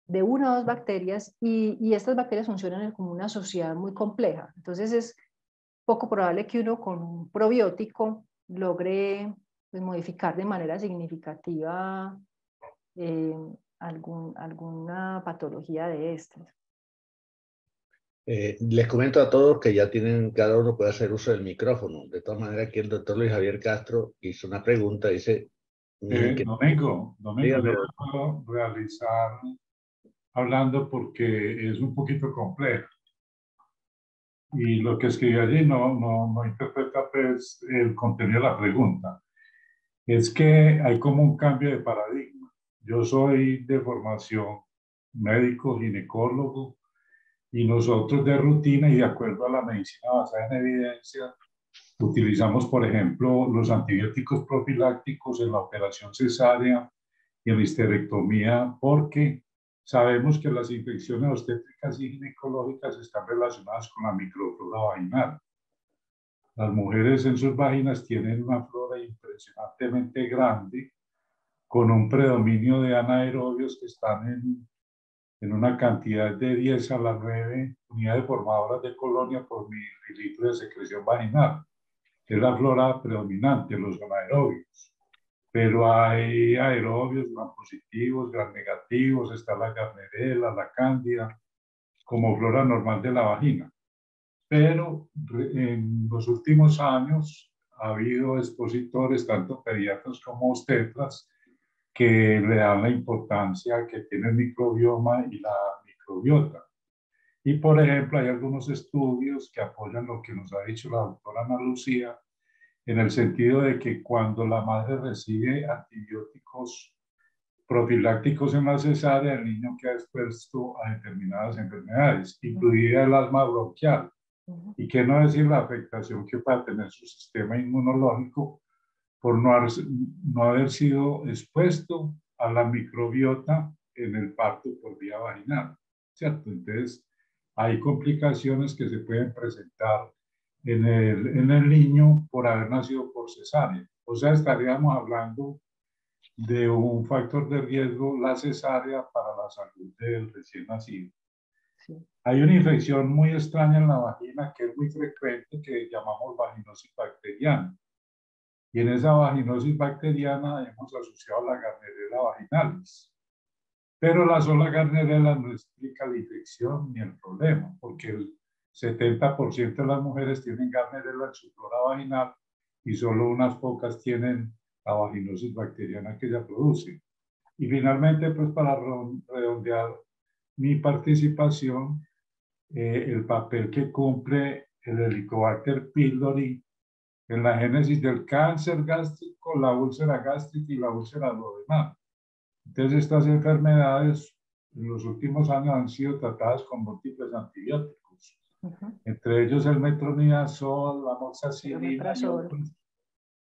de 1 o 2 bacterias, y estas bacterias funcionan como una sociedad muy compleja. Entonces, es poco probable que uno con un probiótico logre pues, modificar de manera significativa alguna patología de estas. Les comento a todos que ya tienen, cada uno puede hacer uso del micrófono. De todas maneras, aquí el doctor Luis Javier Castro hizo una pregunta, dice... Domingo, yo lo puedo realizar hablando porque es un poquito complejo. Y lo que escribí allí no interpreta pues, el contenido de la pregunta. Es que hay como un cambio de paradigma. Yo soy de formación médico, ginecólogo, y nosotros de rutina y de acuerdo a la medicina basada en evidencia, utilizamos, por ejemplo, los antibióticos profilácticos en la operación cesárea y en la histerectomía, porque sabemos que las infecciones obstétricas y ginecológicas están relacionadas con la microflora vaginal. Las mujeres en sus vaginas tienen una flora impresionantemente grande, con un predominio de anaerobios que están en una cantidad de 10 a la 9 unidades formadoras de colonia por mililitro de secreción vaginal. Es la flora predominante, los anaerobios. Pero hay aerobios, gram positivos, gram negativos, está la Gardnerella, la Cándida, como flora normal de la vagina. Pero en los últimos años ha habido expositores, tanto pediatras como obstetras, que le dan la importancia que tiene el microbioma y la microbiota. Y, por ejemplo, hay algunos estudios que apoyan lo que nos ha dicho la doctora Ana Lucía, en el sentido de que cuando la madre recibe antibióticos profilácticos en la cesárea, el niño queda expuesto a determinadas enfermedades, incluida el asma bronquial. Y qué no decir la afectación que pueda tener su sistema inmunológico por no haber sido expuesto a la microbiota en el parto por vía vaginal, ¿cierto? Entonces, hay complicaciones que se pueden presentar en el niño por haber nacido por cesárea. O sea, estaríamos hablando de un factor de riesgo, la cesárea, para la salud del recién nacido. Sí. Hay una infección muy extraña en la vagina que es muy frecuente, que llamamos vaginosis bacteriana. Y en esa vaginosis bacteriana hemos asociado la Gardnerella vaginalis. Pero la sola Gardnerella no explica la infección ni el problema, porque el 70% de las mujeres tienen Gardnerella en su flora vaginal y solo unas pocas tienen la vaginosis bacteriana que ella produce. Y finalmente, pues para redondear mi participación, el papel que cumple el Helicobacter pylori en la génesis del cáncer gástrico, la úlcera gástrica y la úlcera duodenal. Entonces, estas enfermedades en los últimos años han sido tratadas con múltiples antibióticos, entre ellos el metronidazol, la amoxicilina y otros,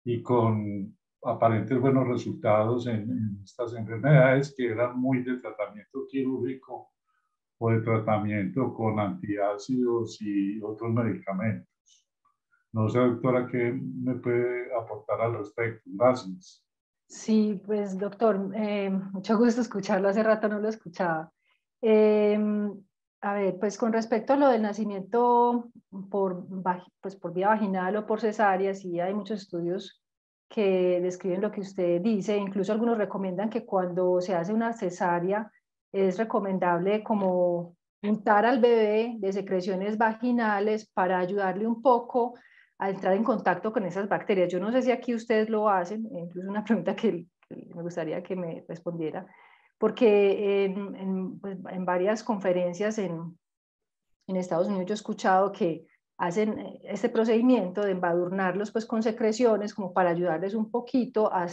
y con aparentes buenos resultados en estas enfermedades que eran muy de tratamiento quirúrgico o de tratamiento con antiácidos y otros medicamentos. No sé, doctora, ¿qué me puede aportar al respecto? Gracias. Sí, pues doctor, mucho gusto escucharlo, hace rato no lo escuchaba. A ver, pues con respecto a lo del nacimiento por vía vaginal o por cesárea, sí hay muchos estudios que describen lo que usted dice, incluso algunos recomiendan que cuando se hace una cesárea es recomendable como untar al bebé de secreciones vaginales para ayudarle un poco a entrar en contacto con esas bacterias. Yo no sé si aquí ustedes lo hacen, incluso una pregunta que me gustaría que me respondiera, porque en varias conferencias en Estados Unidos yo he escuchado que hacen este procedimiento de embadurnarlos pues con secreciones como para ayudarles un poquito a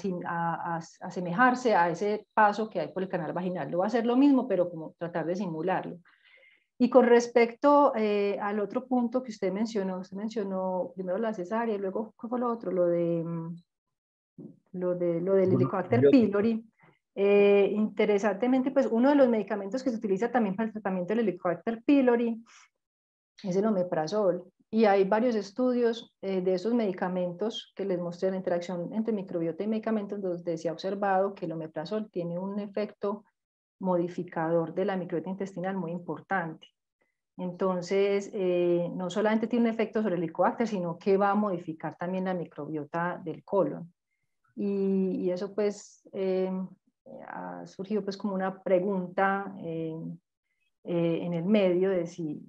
asemejarse a ese paso que hay por el canal vaginal. Lo va a hacer lo mismo, pero como tratar de simularlo. Y con respecto al otro punto que usted mencionó primero la cesárea y luego, ¿qué fue lo otro? Lo del Helicobacter pylori. Interesantemente, pues uno de los medicamentos que se utiliza también para el tratamiento del Helicobacter pylori es el omeprazol. Y hay varios estudios de esos medicamentos que les mostré la interacción entre microbiota y medicamentos, donde se ha observado que el omeprazol tiene un efecto modificador de la microbiota intestinal muy importante. Entonces, no solamente tiene un efecto sobre el Helicobacter, sino que va a modificar también la microbiota del colon. Y eso pues ha surgido pues como una pregunta en el medio de si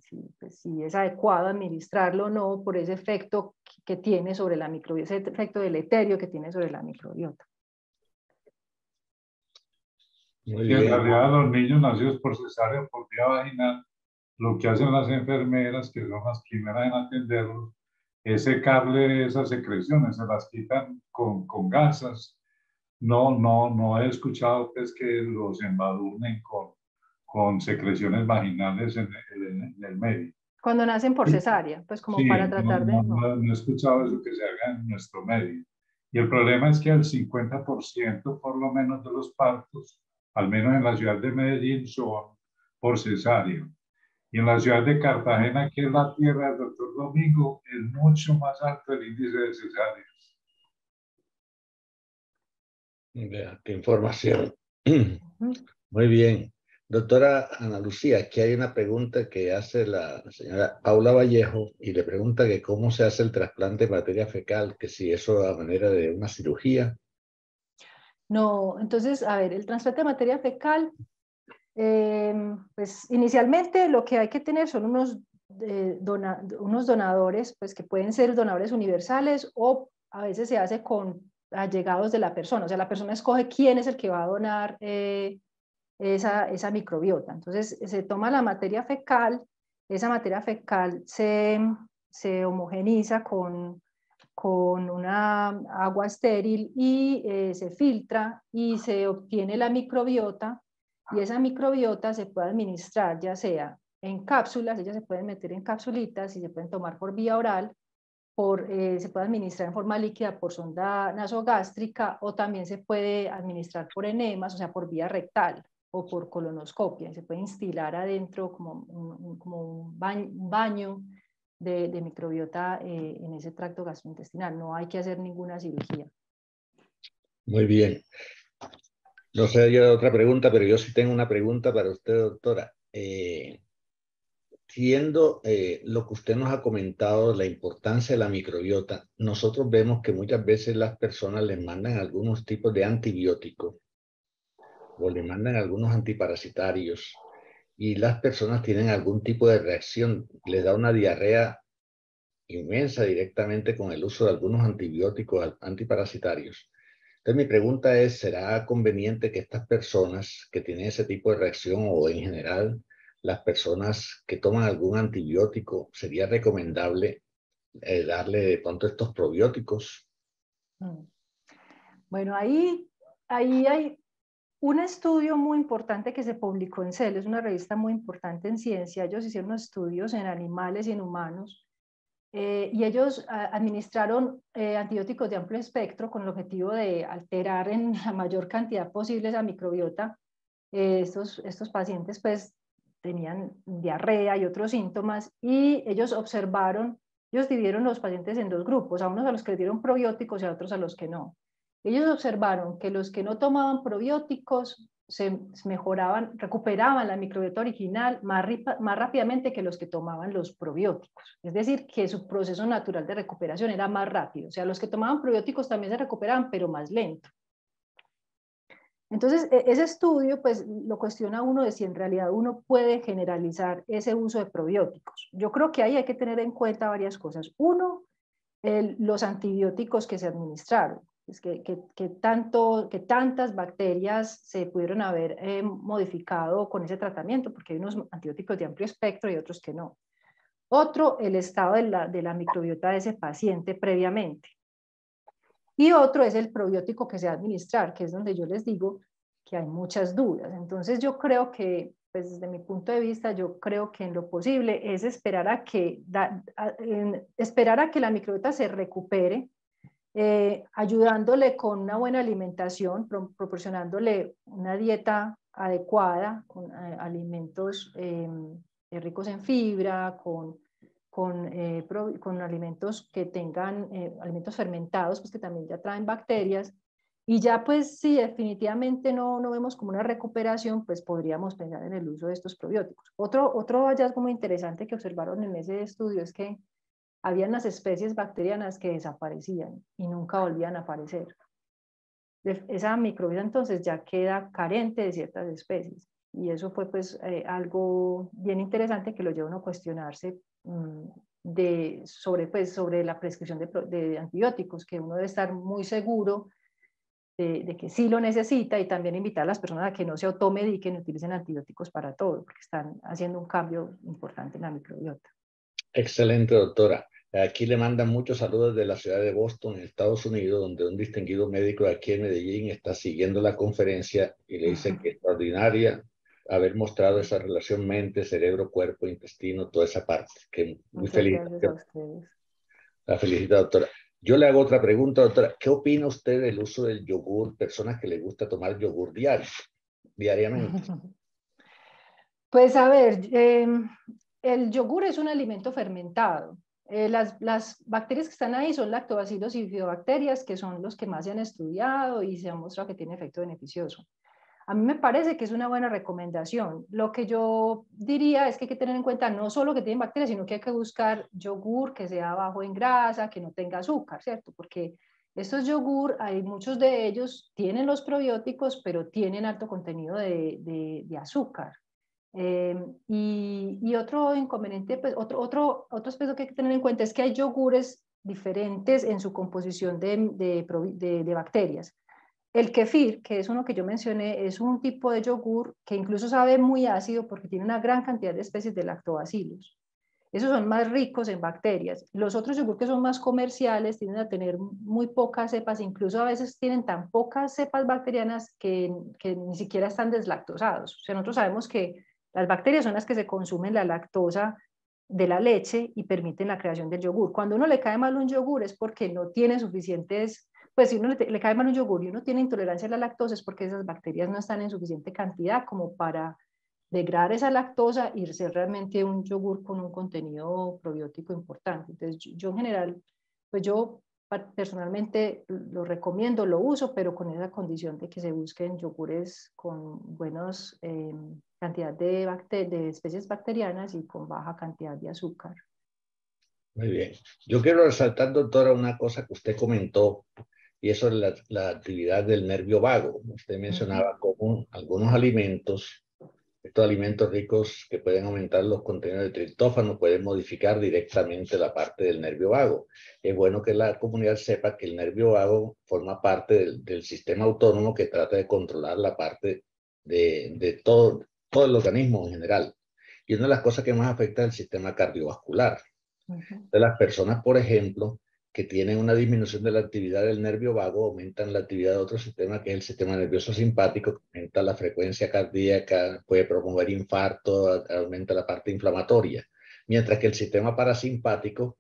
es adecuado administrarlo o no por ese efecto que tiene sobre la microbiota, ese efecto deleterio que tiene sobre la microbiota. Muy bien. En realidad, los niños nacidos por cesárea o por vía vaginal, lo que hacen las enfermeras, que son las primeras en atenderlos, es secarle esas secreciones, se las quitan con gasas. No he escuchado pues, que los embadurnen con secreciones vaginales en el medio. Cuando nacen por cesárea, pues como sí, para tratar de... No he escuchado eso que se haga en nuestro medio. Y el problema es que el 50% por lo menos de los partos, al menos en la ciudad de Medellín, son por cesárea. Y en la ciudad de Cartagena, que es la tierra del doctor Domingo, es mucho más alto el índice de cesáreas. Vea, qué información. Muy bien. Doctora Ana Lucía, aquí hay una pregunta que hace la señora Paula Vallejo y le pregunta que cómo se hace el trasplante de materia fecal, que si eso a manera de una cirugía. No, entonces, a ver, el trasplante de materia fecal, pues inicialmente lo que hay que tener son unos donadores, pues que pueden ser donadores universales o a veces se hace con allegados de la persona, o sea, la persona escoge quién es el que va a donar esa microbiota. Entonces se toma la materia fecal, esa materia fecal se homogeniza con una agua estéril y se filtra y se obtiene la microbiota, y esa microbiota se puede administrar ya sea en cápsulas, ellas se pueden meter en capsulitas y se pueden tomar por vía oral, se puede administrar en forma líquida por sonda nasogástrica o también se puede administrar por enemas, o sea, por vía rectal o por colonoscopia. Se puede instilar adentro como un baño de microbiota en ese tracto gastrointestinal. No hay que hacer ninguna cirugía. Muy bien. No sé yo otra pregunta, pero yo sí tengo una pregunta para usted, doctora. Siendo lo que usted nos ha comentado, la importancia de la microbiota, nosotros vemos que muchas veces las personas les mandan algunos tipos de antibióticos o le mandan algunos antiparasitarios y las personas tienen algún tipo de reacción, les da una diarrea inmensa directamente con el uso de algunos antibióticos antiparasitarios. Entonces mi pregunta es, ¿será conveniente que estas personas que tienen ese tipo de reacción o en general las personas que toman algún antibiótico, sería recomendable darle de pronto estos probióticos? Bueno, ahí hay un estudio muy importante que se publicó en Cell, es una revista muy importante en ciencia. Ellos hicieron estudios en animales y en humanos y ellos administraron antibióticos de amplio espectro con el objetivo de alterar en la mayor cantidad posible esa microbiota. Estos pacientes pues tenían diarrea y otros síntomas y ellos dividieron los pacientes en dos grupos, a unos a los que les dieron probióticos y a otros a los que no. Ellos observaron que los que no tomaban probióticos recuperaban la microbiota original más rápidamente que los que tomaban los probióticos. Es decir, que su proceso natural de recuperación era más rápido. O sea, los que tomaban probióticos también se recuperaban, pero más lento. Entonces, ese estudio pues lo cuestiona uno de si en realidad uno puede generalizar ese uso de probióticos. Yo creo que ahí hay que tener en cuenta varias cosas. Uno, los antibióticos que se administraron. Es que tantas bacterias se pudieron haber modificado con ese tratamiento, porque hay unos antibióticos de amplio espectro y otros que no. Otro, el estado de la microbiota de ese paciente previamente. Y otro es el probiótico que se va a administrar, que es donde yo les digo que hay muchas dudas. Entonces yo creo que, pues desde mi punto de vista, yo creo que en lo posible es esperar a que la microbiota se recupere, ayudándole con una buena alimentación, proporcionándole una dieta adecuada, con alimentos ricos en fibra, con alimentos que tengan, alimentos fermentados, pues que también ya traen bacterias, y ya pues si definitivamente no vemos como una recuperación, pues podríamos pensar en el uso de estos probióticos. Otro hallazgo muy interesante que observaron en ese estudio es que había unas especies bacterianas que desaparecían y nunca volvían a aparecer. Esa microbiota entonces ya queda carente de ciertas especies, y eso fue pues algo bien interesante que lo lleva a uno a cuestionarse sobre la prescripción de antibióticos, que uno debe estar muy seguro de que sí lo necesita, y también invitar a las personas a que no se automediquen y utilicen antibióticos para todo, porque están haciendo un cambio importante en la microbiota. Excelente, doctora. Aquí le mandan muchos saludos de la ciudad de Boston, en Estados Unidos, donde un distinguido médico de aquí en Medellín está siguiendo la conferencia y le dice que es extraordinaria haber mostrado esa relación mente, cerebro, cuerpo, intestino, toda esa parte. Que muy Muchas feliz. gracias a ustedes. La felicito, doctora. Yo le hago otra pregunta, doctora. ¿Qué opina usted del uso del yogur? Personas que les gusta tomar yogur diariamente. Pues a ver, el yogur es un alimento fermentado. Las bacterias que están ahí son lactobacilos y bifidobacterias, que son los que más se han estudiado y se ha mostrado que tiene efecto beneficioso. A mí me parece que es una buena recomendación. Lo que yo diría es que hay que tener en cuenta no solo que tienen bacterias, sino que hay que buscar yogur que sea bajo en grasa, que no tenga azúcar, ¿cierto? Porque estos yogur, hay muchos de ellos, tienen los probióticos, pero tienen alto contenido de azúcar. Y otro inconveniente, pues, otro aspecto que hay que tener en cuenta es que hay yogures diferentes en su composición de bacterias. El kefir, que es uno que yo mencioné, es un tipo de yogur que incluso sabe muy ácido porque tiene una gran cantidad de especies de lactobacilos. Esos son más ricos en bacterias. Los otros yogur que son más comerciales tienden a tener muy pocas cepas, incluso a veces tienen tan pocas cepas bacterianas que ni siquiera están deslactosados. O sea, nosotros sabemos que las bacterias son las que se consumen la lactosa de la leche y permiten la creación del yogur. Cuando uno le cae mal un yogur es porque no tiene suficientes, pues si uno le cae mal un yogur y uno tiene intolerancia a la lactosa es porque esas bacterias no están en suficiente cantidad como para degradar esa lactosa y ser realmente un yogur con un contenido probiótico importante. Entonces yo en general, pues yo personalmente lo recomiendo, lo uso, pero con esa condición de que se busquen yogures con buenos cantidad de especies bacterianas y con baja cantidad de azúcar. Muy bien. Yo quiero resaltar, doctora, una cosa que usted comentó, y eso es la actividad del nervio vago. Usted mencionaba como algunos alimentos, estos alimentos ricos que pueden aumentar los contenidos de triptófano, pueden modificar directamente la parte del nervio vago. Es bueno que la comunidad sepa que el nervio vago forma parte del sistema autónomo que trata de controlar la parte de todo el organismo en general. Y una de las cosas que más afecta es el sistema cardiovascular. De las personas, por ejemplo, que tienen una disminución de la actividad del nervio vago, aumentan la actividad de otro sistema, que es el sistema nervioso simpático, que aumenta la frecuencia cardíaca, puede promover infarto, aumenta la parte inflamatoria. Mientras que el sistema parasimpático,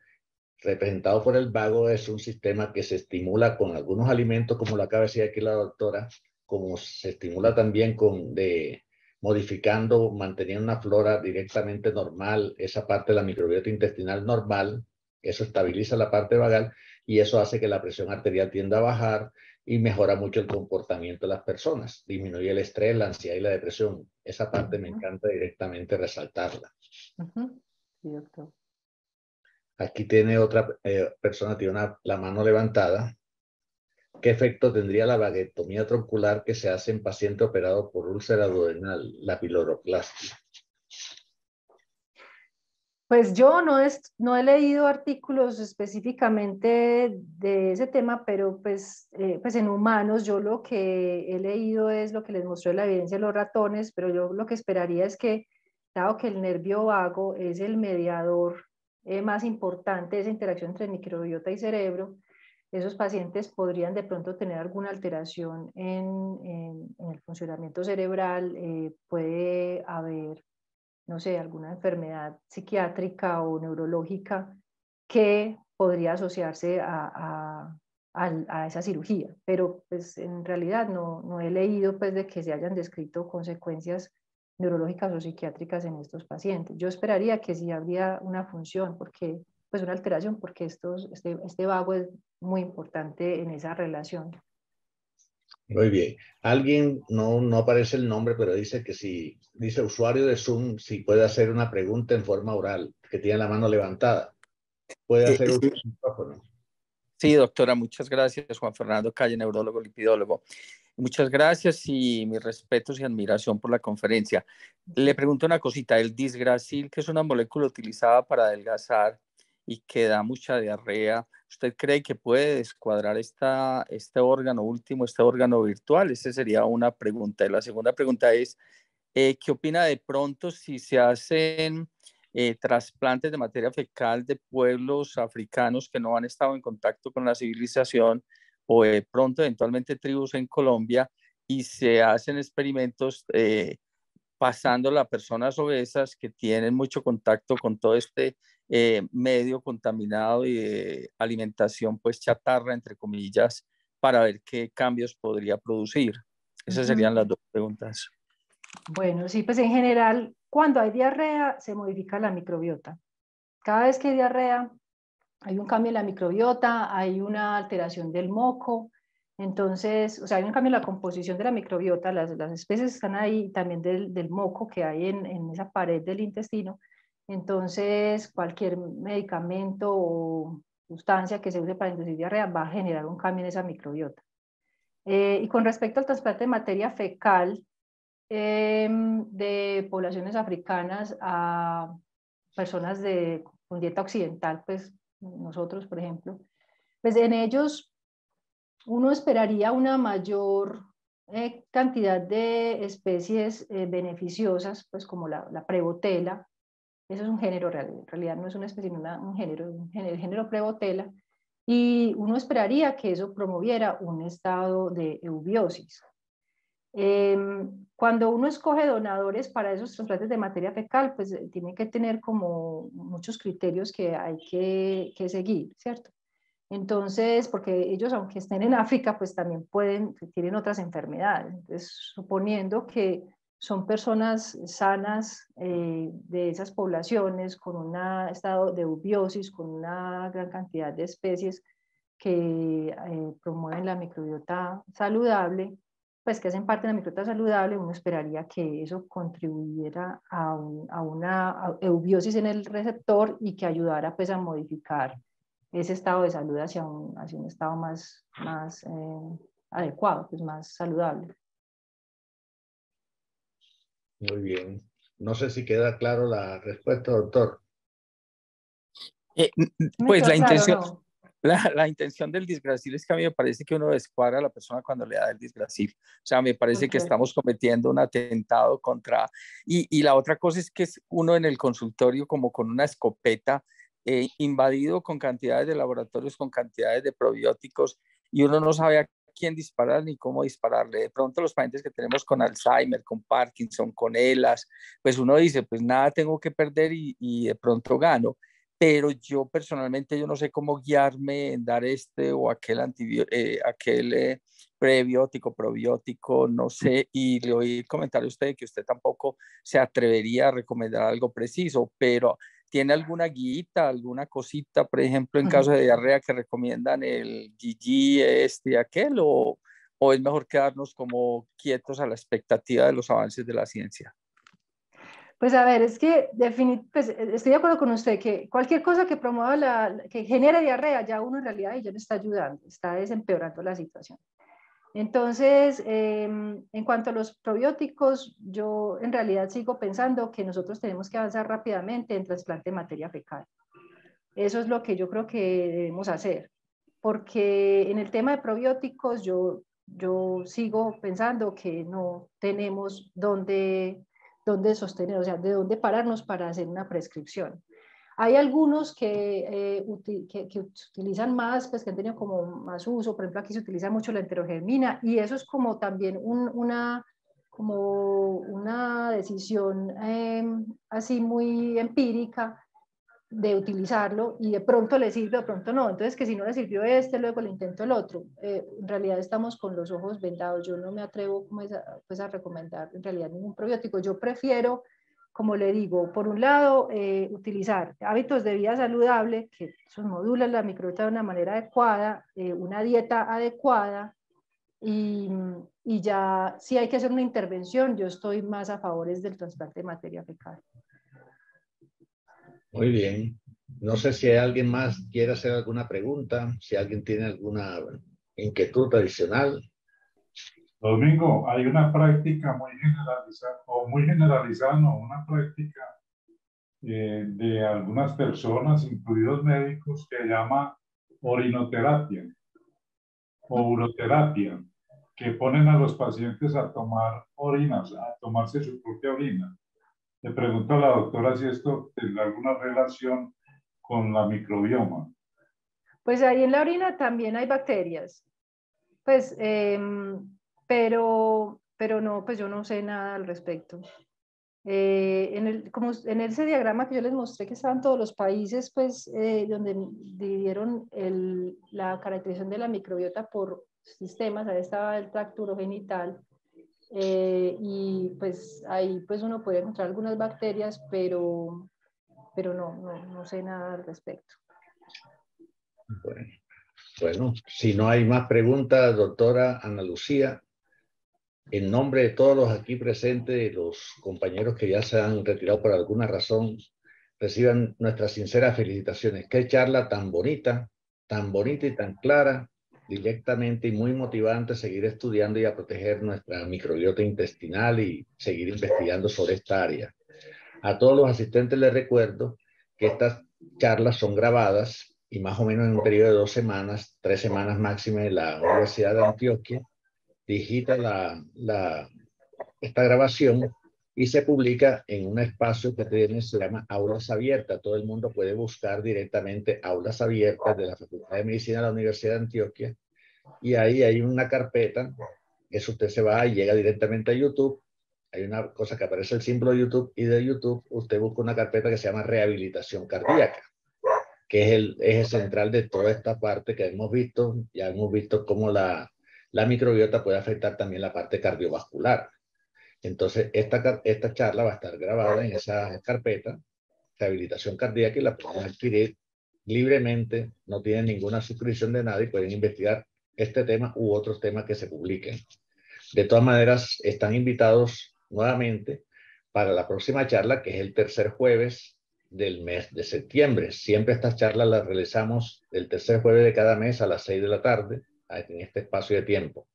representado por el vago, es un sistema que se estimula con algunos alimentos, como lo acaba de decir aquí la doctora, como se estimula también modificando, manteniendo una flora directamente normal, esa parte de la microbiota intestinal normal, eso estabiliza la parte vagal y eso hace que la presión arterial tienda a bajar y mejora mucho el comportamiento de las personas, disminuye el estrés, la ansiedad y la depresión. Esa parte me encanta directamente resaltarla. Sí, doctor. Aquí tiene otra persona, tiene la mano levantada. ¿Qué efecto tendría la vaguectomía troncular que se hace en paciente operado por úlcera duodenal, la piloroplastia? Pues yo no he leído artículos específicamente de ese tema, pero pues en humanos yo lo que he leído es lo que les mostró la evidencia de los ratones, pero yo lo que esperaría es que, dado que el nervio vago es el mediador más importante de esa interacción entre microbiota y cerebro, esos pacientes podrían de pronto tener alguna alteración en el funcionamiento cerebral, puede haber, no sé, alguna enfermedad psiquiátrica o neurológica que podría asociarse a esa cirugía, pero pues en realidad no he leído pues de que se hayan descrito consecuencias neurológicas o psiquiátricas en estos pacientes. Yo esperaría que sí habría una función, porque, pues una alteración, porque este vago es muy importante en esa relación. Muy bien. Alguien, no aparece el nombre, pero dice que si, dice usuario de Zoom, si puede hacer una pregunta en forma oral, que tiene la mano levantada. Puede hacer uso del micrófono. Sí, doctora, muchas gracias. Juan Fernando Calle, neurólogo, lipidólogo. Muchas gracias y mis respetos y admiración por la conferencia. Le pregunto una cosita, el disgracil, que es una molécula utilizada para adelgazar y que da mucha diarrea, ¿usted cree que puede descuadrar este órgano último, este órgano virtual? Esa sería una pregunta. Y la segunda pregunta es, ¿qué opina de pronto si se hacen trasplantes de materia fecal de pueblos africanos que no han estado en contacto con la civilización o de pronto eventualmente tribus en Colombia y se hacen experimentos pasando a personas obesas que tienen mucho contacto con todo este medio contaminado y de alimentación pues chatarra, entre comillas, para ver qué cambios podría producir? Esas serían las dos preguntas. Bueno, sí, pues en general, cuando hay diarrea, se modifica la microbiota. Cada vez que hay diarrea, hay un cambio en la microbiota, hay una alteración del moco, entonces, o sea, hay un cambio en la composición de la microbiota, las especies están ahí, también del moco que hay en esa pared del intestino, entonces cualquier medicamento o sustancia que se use para inducir diarrea va a generar un cambio en esa microbiota. Y con respecto al trasplante de materia fecal, de poblaciones africanas a personas con dieta occidental, pues nosotros, por ejemplo, pues en ellos uno esperaría una mayor cantidad de especies beneficiosas, pues como la Prevotella. Eso es un género, en realidad no es una especie, un género, el género Prevotella, y uno esperaría que eso promoviera un estado de eubiosis. Cuando uno escoge donadores para esos trasplantes de materia fecal, pues tiene que tener como muchos criterios que hay que seguir, ¿cierto? Entonces, porque ellos, aunque estén en África, pues también tienen otras enfermedades. Entonces, suponiendo que son personas sanas de esas poblaciones, con un estado de eubiosis, con una gran cantidad de especies, que promueven la microbiota saludable, pues que hacen parte de la microbiota saludable, uno esperaría que eso contribuyera a una eubiosis en el receptor y que ayudara pues a modificar ese estado de salud hacia un estado más adecuado, pues más saludable. Muy bien. No sé si queda claro la respuesta, doctor. Pues la Claro, intención, no. la intención del disgracil es que a mí me parece que uno descuadra a la persona cuando le da el disgracil. O sea, me parece que Okay. estamos cometiendo un atentado contra... Y la otra cosa es que es uno en el consultorio como con una escopeta invadido con cantidades de laboratorios, con cantidades de probióticos, y uno no sabe a quién disparar ni cómo dispararle. De pronto los pacientes que tenemos con Alzheimer, con Parkinson, con ELAs, pues uno dice, pues nada tengo que perder y de pronto gano. Pero yo personalmente yo no sé cómo guiarme en dar este o aquel, prebiótico, probiótico, no sé, y le oí comentar a usted que usted tampoco se atrevería a recomendar algo preciso, pero ¿tiene alguna guita, alguna cosita, por ejemplo, en caso de diarrea que recomiendan el GG, este y aquel, o es mejor quedarnos como quietos a la expectativa de los avances de la ciencia? Pues a ver, es que pues, estoy de acuerdo con usted que cualquier cosa que promueva que genere diarrea, ya uno en realidad ya no está ayudando, está desempeorando la situación. Entonces, en cuanto a los probióticos, yo en realidad sigo pensando que nosotros tenemos que avanzar rápidamente en trasplante de materia fecal. Eso es lo que yo creo que debemos hacer, porque en el tema de probióticos yo sigo pensando que no tenemos dónde sostener, o sea, de dónde pararnos para hacer una prescripción. Hay algunos que utilizan más, pues que han tenido como más uso, por ejemplo aquí se utiliza mucho la enterogermina y eso es como también una decisión así muy empírica de utilizarlo y de pronto le sirve, de pronto no. Entonces, que si no le sirvió luego le intento el otro. En realidad estamos con los ojos vendados. Yo no me atrevo pues a recomendar en realidad ningún probiótico. Yo prefiero, como le digo, por un lado, utilizar hábitos de vida saludable, que eso modula la microbiota de una manera adecuada, una dieta adecuada, y ya si hay que hacer una intervención, yo estoy más a favor del trasplante de materia fecal. Muy bien. No sé si hay alguien más que quiere hacer alguna pregunta, si alguien tiene alguna inquietud adicional. Domingo, hay una práctica muy generalizada, no, una práctica de algunas personas, incluidos médicos, que llama orinoterapia o uroterapia, que ponen a los pacientes a tomar orinas, a tomarse su propia orina. Le pregunto a la doctora si esto tendrá alguna relación con la microbioma. Pues ahí en la orina también hay bacterias, pues, pero no, pues yo no sé nada al respecto. Como en ese diagrama que yo les mostré que estaban todos los países, pues, donde dividieron la caracterización de la microbiota por sistemas, ahí estaba el tracto urogenital, y pues ahí pues uno puede encontrar algunas bacterias, pero no sé nada al respecto. Bueno, si no hay más preguntas, doctora Ana Lucía, en nombre de todos los aquí presentes, los compañeros que ya se han retirado por alguna razón, reciban nuestras sinceras felicitaciones. Qué charla tan bonita y tan clara, directamente y muy motivante seguir estudiando y a proteger nuestra microbiota intestinal y seguir investigando sobre esta área. A todos los asistentes les recuerdo que estas charlas son grabadas y más o menos en un periodo de 2 semanas, 3 semanas máximo, en la Universidad de Antioquia digita esta grabación y se publica en un espacio que se llama Aulas Abiertas. Todo el mundo puede buscar directamente Aulas Abiertas de la Facultad de Medicina de la Universidad de Antioquia y ahí hay una carpeta que si usted se va y llega directamente a YouTube, hay una cosa que aparece el símbolo de YouTube y de YouTube usted busca una carpeta que se llama Rehabilitación Cardíaca, que es el eje central de toda esta parte que hemos visto. Ya hemos visto cómo la microbiota puede afectar también la parte cardiovascular. Entonces, esta charla va a estar grabada en esa carpeta, rehabilitación cardíaca, y la podemos adquirir libremente, no tienen ninguna suscripción de nadie, pueden investigar este tema u otros temas que se publiquen. De todas maneras, están invitados nuevamente para la próxima charla, que es el tercer jueves del mes de septiembre. Siempre estas charlas las realizamos el tercer jueves de cada mes a las 6 de la tarde, en este espacio de tiempo.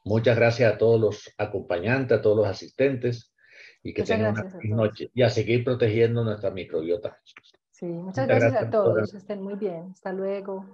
Muchas gracias a todos los acompañantes, a todos los asistentes, y que tengan una feliz noche. Y a seguir protegiendo nuestra microbiota. Sí, muchas gracias a todos. Estén muy bien. Hasta luego.